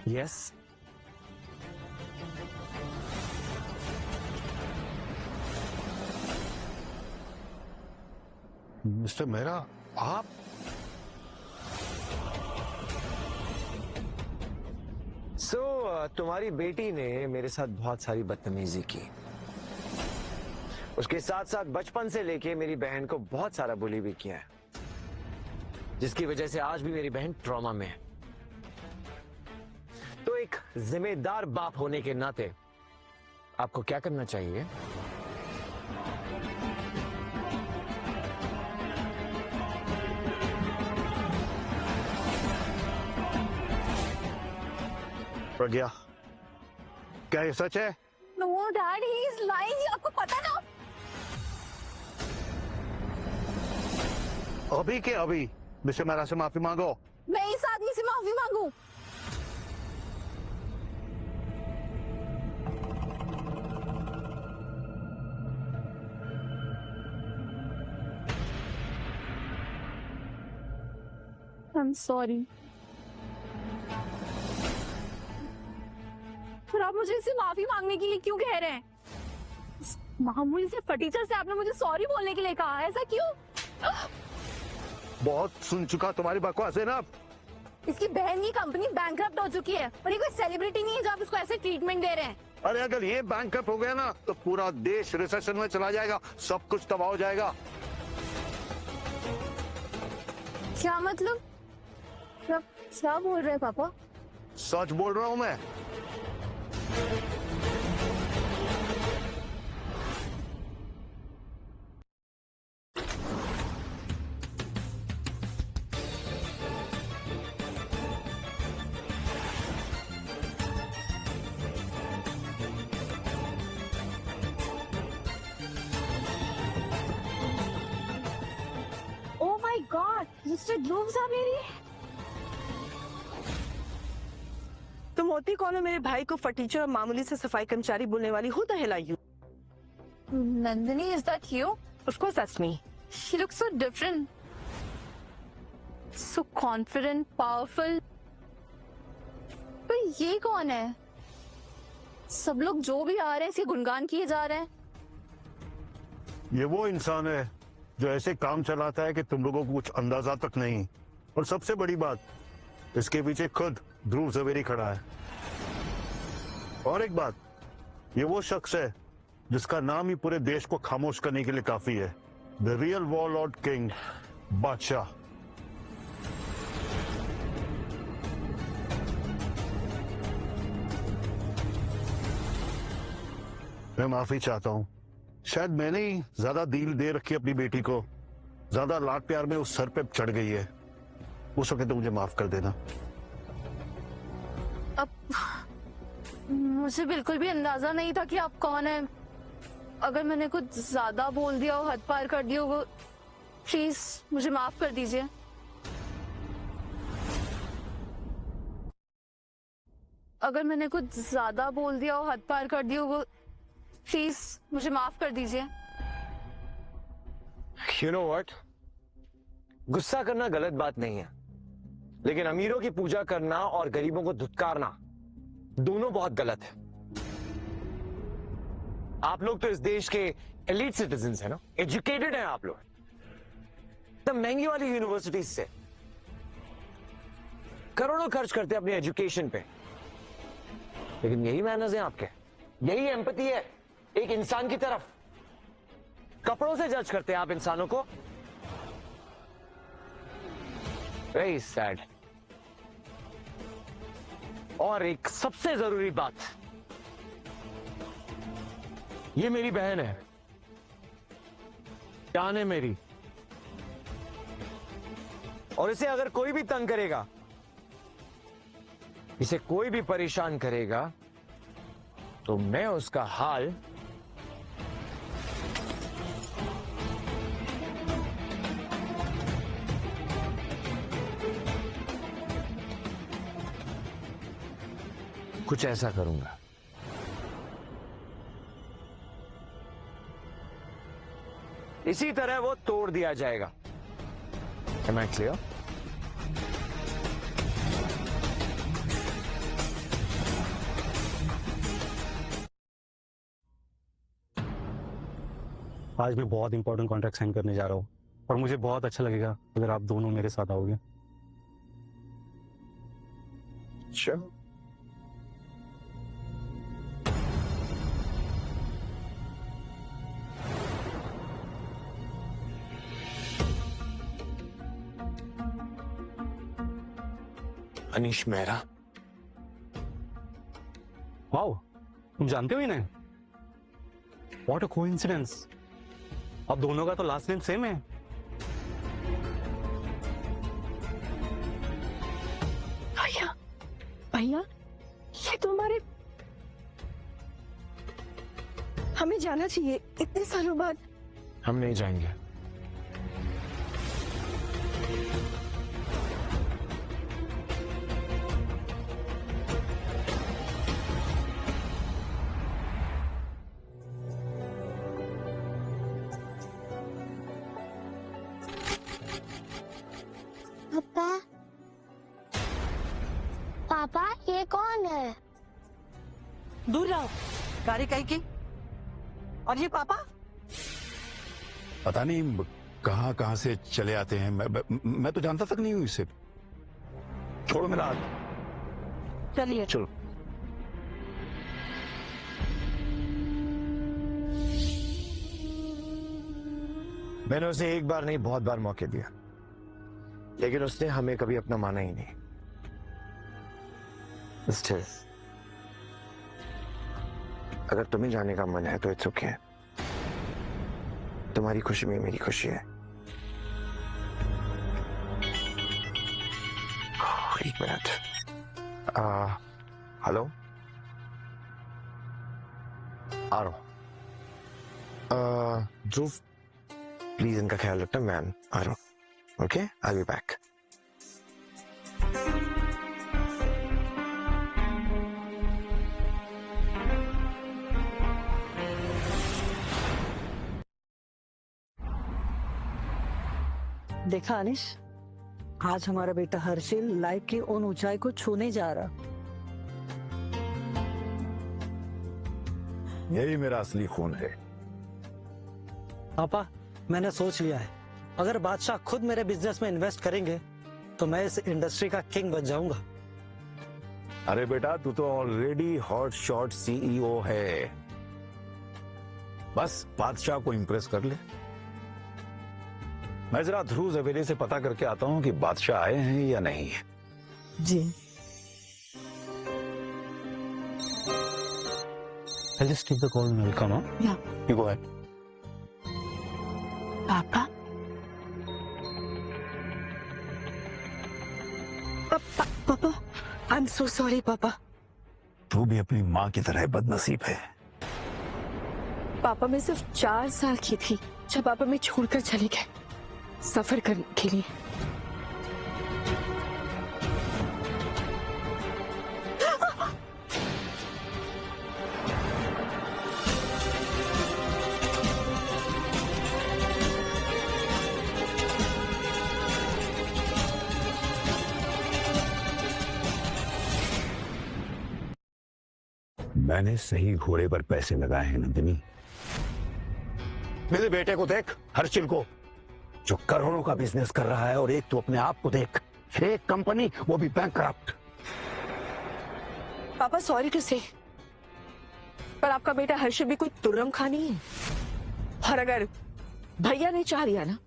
Yes. मिस्टर मेहरा, आप? तुम्हारी बेटी ने मेरे साथ बहुत सारी बदतमीजी की। उसके साथ साथ बचपन से लेके मेरी बहन को बहुत सारा बुली भी किया है, जिसकी वजह से आज भी मेरी बहन ट्रॉमा में है। तो एक जिम्मेदार बाप होने के नाते आपको क्या करना चाहिए? प्रज्ञा, क्या ये सच है? No dad, he is lying, आपको पता ना। अभी के अभी मिस्टर मेहरा से माफी मांगो। मैं इस आदमी से माफी मांगू? I'm sorry. फिर आप मुझे इससे माफी मांगने के लिए क्यों कह रहे हैं? मामूली से फटीचर से आपने मुझे सॉरी बोलने के लिए कहा, ऐसा क्यों? बहुत सुन चुका तुम्हारी बकवास है ना। इसकी बहन की कंपनी बैंकरप्ट हो चुकी है और ये कोई सेलिब्रिटी नहीं है जो आप इसको ऐसे ट्रीटमेंट दे रहे हैं। अरे अगर ये बैंकरप्ट हो गया ना तो पूरा देश रिसेशन में चला जाएगा, सब कुछ तबाह हो जाएगा। क्या मतलब? क्या बोल रहे हैं पापा? सच बोल रहा हूं मैं। Oh my God, Mr. Dhruv Zaveri. तुम होती कौन हो मेरे भाई को फटीचर और मामूली से सफाई कर्मचारी बोलने वाली? Who the hell are you? Nandini, is that you? Of course, that's me. She looks so different. So confident, powerful. पर ये कौन है? सब लोग जो भी आ रहे हैं इसके गुणगान किए जा रहे हैं. ये वो इंसान है जो ऐसे काम चलाता है कि तुम लोगों को कुछ अंदाजा तक नहीं. और सबसे बड़ी बात, इसके पीछे खुद ध्रुव झवेरी खड़ा है. और एक बात, ये वो शख्स है जिसका नाम ही पूरे देश को खामोश करने के लिए काफी है. द रियल वॉरलॉर्ड किंग बादशाह. मैं माफी चाहता हूं. शायद मैंने ही ज्यादा दिल दे रखी अपनी बेटी को. ज्यादा लाड प्यार में उस सर पे चढ़ गई है. हो सके तो मुझे माफ कर देना. अब मुझे बिल्कुल भी अंदाजा नहीं था कि आप कौन हैं. अगर मैंने कुछ ज्यादा बोल दिया हो, हद पार कर दिया हो, प्लीज मुझे माफ कर दीजिए. अगर मैंने कुछ ज्यादा बोल दिया हो, हद पार कर दिया हो, प्लीज मुझे माफ कर दीजिए. You know what? गुस्सा करना गलत बात नहीं है, लेकिन अमीरों की पूजा करना और गरीबों को धुतकारना दोनों बहुत गलत है. आप लोग तो इस देश के एलीट सिटीजन्स हैं ना, एजुकेटेड हैं आप लोग. तब महंगी वाली यूनिवर्सिटीज से करोड़ों खर्च करते हैं अपनी एजुकेशन पे, लेकिन यही मैनर्स हैं आपके, यही एम्पैथी है एक इंसान की तरफ. कपड़ों से जज करते हैं आप इंसानों को. Very sad. और एक सबसे जरूरी बात, ये मेरी बहन है, जान है मेरी, और इसे अगर कोई भी तंग करेगा, इसे कोई भी परेशान करेगा, तो मैं उसका हाल कुछ ऐसा करूंगा. इसी तरह वो तोड़ दिया जाएगा. Am I clear? आज मैं बहुत इंपॉर्टेंट कॉन्ट्रैक्ट साइन करने जा रहा हूँ और मुझे बहुत अच्छा लगेगा अगर आप दोनों मेरे साथ आओगे. Sure. अनीश मेहरा. वाओ, तुम जानते हो इन्हें? What a coincidence. अब दोनों का तो लास्ट नेम सेम है. भैया, भैया, ये तो हमारे, हमें जाना चाहिए इतने सालों बाद. हम नहीं जाएंगे. पापा, पापा ये कौन है? दूर रहो. गाड़ी कहीं की? और ये पापा? पता नहीं कहां कहां से चले आते हैं. मैं तो जानता तक नहीं हूं इसे. छोड़ो मेरा हाथ. चलिए. चलो. मैंने उसे एक बार नहीं बहुत बार मौके दिया, लेकिन उसने हमें कभी अपना माना ही नहीं. Still, अगर तुम्हें जाने का मन है तो इट्स ओके. तुम्हारी खुशी में मेरी खुशी है. एक मिनट. हेलो, आ रहा हूं. ध्रुव, प्लीज इनका ख्याल रखना. मैं आ रहा हूं. Okay, I'll be back. देखा अनिश, आज हमारा बेटा हर्षिल लाइफ की उन ऊंचाई को छूने जा रहा। यही मेरा असली खून है। पापा, मैंने सोच लिया है, अगर बादशाह खुद मेरे बिजनेस में इन्वेस्ट करेंगे तो मैं इस इंडस्ट्री का किंग बन जाऊंगा। अरे बेटा, तू तो ऑलरेडी हॉट शॉट सीईओ है। बस बादशाह को इंप्रेस कर ले। मैं जरा ध्रुव जवेरी से पता करके आता हूं कि बादशाह आए हैं या नहीं। जी। I'll just take the call and I'll come, huh? Yeah. You go ahead. पापा, पापा, आई एम सो सॉरी पापा। तू भी अपनी माँ की तरह बदनसीब है। पापा मैं सिर्फ 4 साल की थी जब पापा मैं छोड़कर चले गए सफर करने के लिए। मैंने सही घोड़े पर पैसे लगाए हैं नंदिनी। मेरे बेटे को देख, हर्षिल को, जो करोड़ों का बिजनेस कर रहा है, और एक तो अपने आप को देख, एक कंपनी, वो भी बैंकक्रप्ट। पापा सॉरी टू से, पर आपका बेटा हर्षिल भी कोई तुर्रम खा नहीं है। और अगर भैया ने चाह दिया ना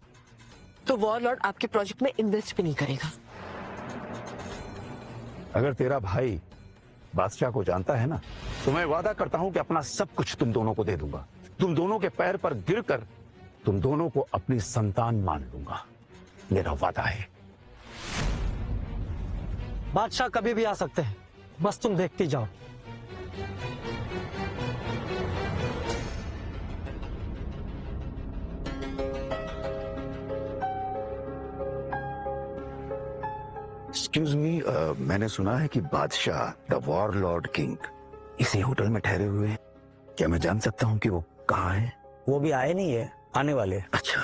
तो वॉरलॉर्ड आपके प्रोजेक्ट में इन्वेस्ट भी नहीं करेगा। अगर तेरा भाई बादशाह को जानता है ना, तो मैं वादा करता हूं कि अपना सब कुछ तुम दोनों को दे दूंगा। तुम दोनों के पैर पर गिरकर तुम दोनों को अपनी संतान मान लूंगा। मेरा वादा है। बादशाह कभी भी आ सकते हैं, बस तुम देखती जाओ। एक्सक्यूज मी, मैंने सुना है कि बादशाह द वॉरलॉर्ड किंग इसी होटल में ठहरे हुए हैं। क्या मैं जान सकता हूं कि वो कहाँ है? वो भी आए नहीं है, आने वाले। अच्छा,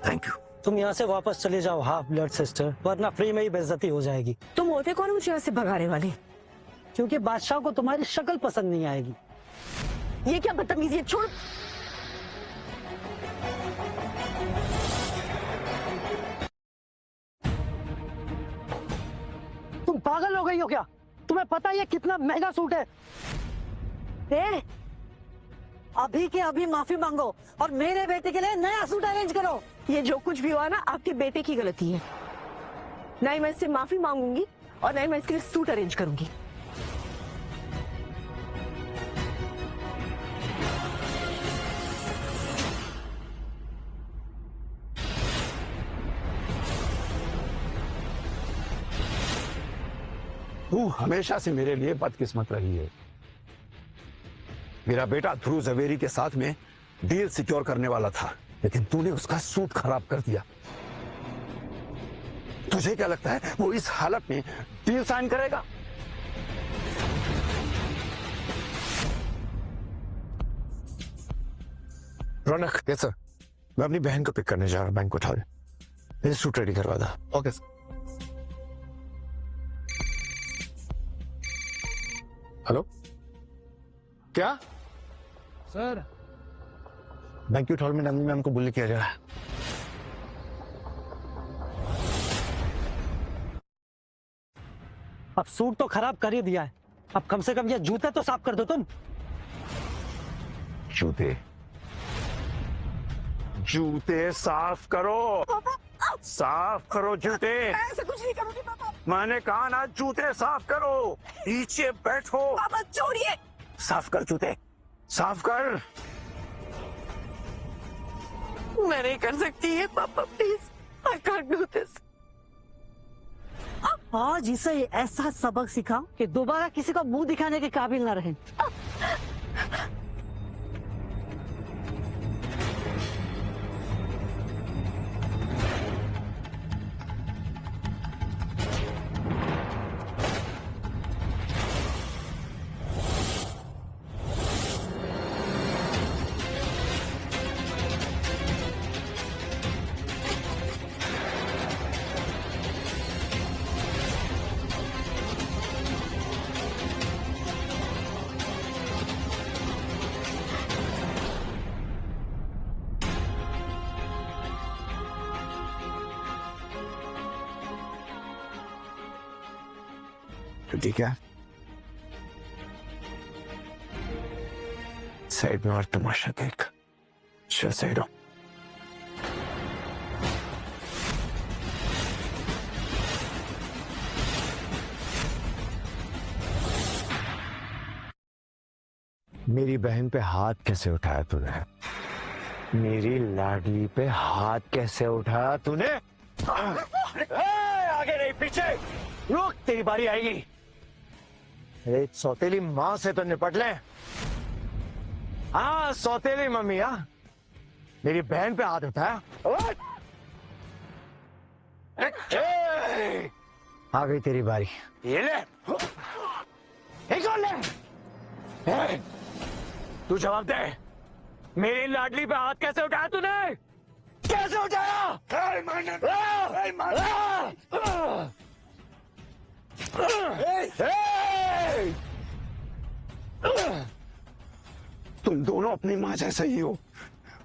थैंक यू। तुम यहाँ से वापस चले जाओ हाफ ब्लड सिस्टर, वरना फ्री में ही बेइज्जती हो जाएगी। तुम होते कौन मुझे यहाँ से भगाने वाले? क्योंकि बादशाह को तुम्हारी शक्ल पसंद नहीं आएगी। ये क्या बदतमीजी है, छोड़। तुम पागल हो गई हो क्या? तुम्हें पता है ये कितना महंगा सूट है? अभी के अभी माफी मांगो और मेरे बेटे के लिए नया सूट अरेंज करो। ये जो कुछ भी हुआ ना, आपके बेटे की गलती है। ना ही मैं इससे माफी मांगूंगी और ना ही मैं इसके लिए सूट अरेंज करूंगी। तू हमेशा से मेरे लिए बदकिस्मत रही है। मेरा बेटा ध्रुव जवेरी के साथ में डील सिक्योर करने वाला था, लेकिन तूने उसका सूट खराब कर दिया। तुझे क्या लगता है वो इस हालत में डील साइन करेगा? रौनक, यस सर। मैं अपनी बहन को पिक करने जा रहा हूं बैंक हॉल। मेरे सूट रेडी करवा दा। Okay sir. हेलो, क्या सर? बैंक्वेट हॉल में नंदी मैम को बुली किया जा रहा है। अब सूट तो खराब कर ही दिया है, अब कम से कम ये जूते तो साफ कर दो तुम। जूते? जूते साफ करो, साफ करो जूते। ऐसा कुछ नहीं करूंगी पापा। मैंने कहा ना, जूते साफ करो। नीचे बैठो। पापा छोड़िए। साफ कर जूते, साफ कर। मैं नहीं कर सकती है पापा, please, I can't do this. आज इसे ऐसा सबक सिखाओ कि दोबारा किसी को मुंह दिखाने के काबिल ना रहे। तो ठीक है, साइड में और तमाशा देख। चल साइड हो। मेरी बहन पे हाथ कैसे उठाया तूने? मेरी लाडली पे हाथ कैसे उठाया तूने? आगे नहीं पीछे, रुक, तेरी बारी आएगी। अरे सौतेली माँ से तो निपट ले। हाँ सौतेली मम्मी, हाँ मेरी बहन पे हाथ उठाया। आ गई तेरी बारी, ये ले, एक और ले। तू जवाब दे, मेरी लाडली पे हाथ कैसे उठाया तूने? कैसे उठाया? तुम दोनों अपनी माँ जैसे ही हो,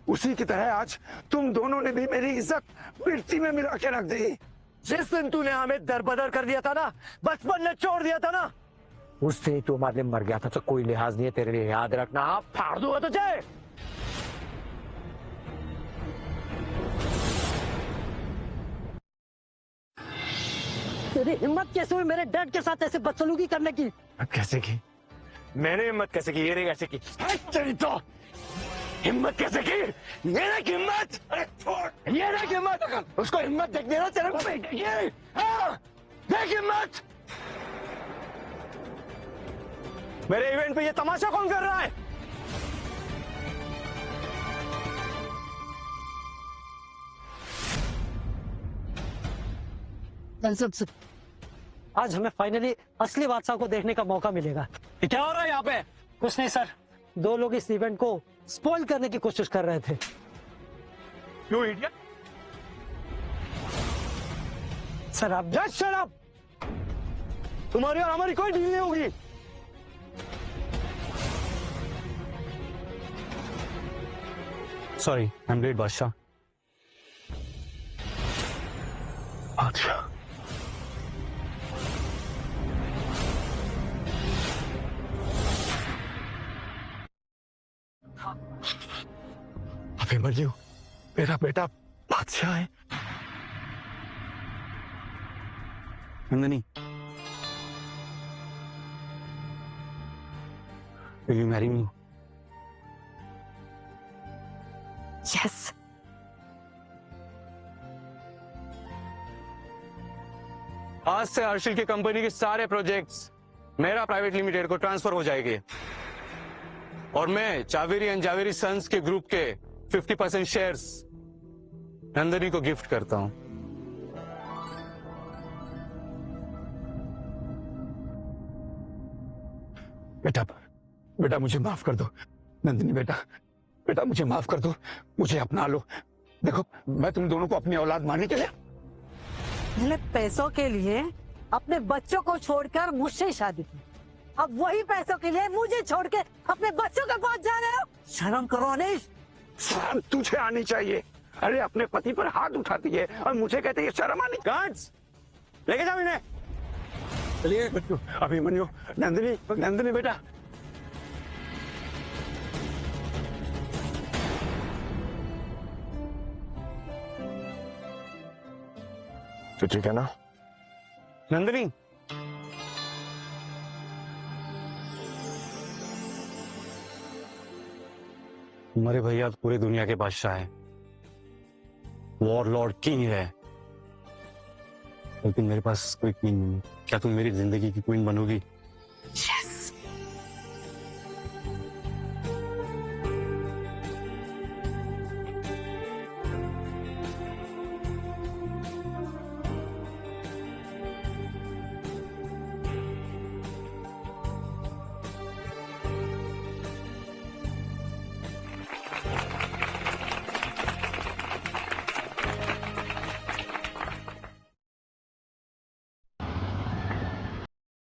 उसी की तरह आज तुम दोनों ने भी मेरी इज्जत मिट्टी में मिला के रख दी। जिस दिन तूने हमें दरबदर कर दिया था ना, बचपन में छोड़ दिया था ना, उस दिन तू हमारे लिए मर गया था। तो कोई लिहाज नहीं है तेरे लिए, याद रखना। हाँ फाड़ दूंगा तुझे। तेरी हिम्मत कैसे हुई मेरे डैड के साथ ऐसे बदसलूकी करने की? कैसे की? मैंने हिम्मत कैसे की? ये रे कैसे की? तेरी तो हिम्मत कैसे की? ये रे हिम्मत, ये रे हिम्मत। उसको हिम्मत देख देना तेरे को। ये देख हिम्मत। मेरे इवेंट पे ये तमाशा कौन कर रहा है? आज हमें फाइनली असली बादशाह को देखने का मौका मिलेगा। क्या हो रहा है यहाँ पे? कुछ नहीं सर, दो लोग इस इवेंट को स्पॉइल करने की कोशिश कर रहे थे। You idiot. सर आप जस्ट शट अप। तुम्हारी और हमारी कोई डील नहीं होगी। सॉरी, आई एम लेट बादशाह। अच्छा, अभिमन्यु मेरा बेटा बादशाह है। Nandini, will you marry me? Yes. आज से हर्षिल की कंपनी के सारे प्रोजेक्ट्स मेरा प्राइवेट लिमिटेड को ट्रांसफर हो जाएंगे और मैं जावेरी एंड जावेरी सन्स के ग्रुप के 50% शेयर्स नंदिनी को गिफ्ट करता हूं। बेटा बेटा मुझे माफ कर दो। नंदिनी बेटा, बेटा मुझे माफ कर दो, मुझे अपना लो। देखो मैं तुम दोनों को अपनी औलाद मानने के लिए, मैंने पैसों के लिए अपने बच्चों को छोड़कर मुझसे शादी की, अब वही पैसों के लिए मुझे छोड़ के अपने बच्चों के पास जा रहे हो? शर्म करो अनिश। शर्म तुझे आनी चाहिए। अरे अपने पति पर हाथ उठाती है और मुझे कहते है शर्म आनी। गार्ड्स लेके जाओ इन्हें। चलिए अभिमन्यु, नंदिनी, नंदिनी बेटा। तो ठीक है ना नंदिनी? तुम्हारे भैया पूरी दुनिया के बादशाह है, वॉर लॉर्ड किंग है, लेकिन मेरे पास कोई क्वीन नहीं। क्या तुम मेरी जिंदगी की क्वीन बनोगी?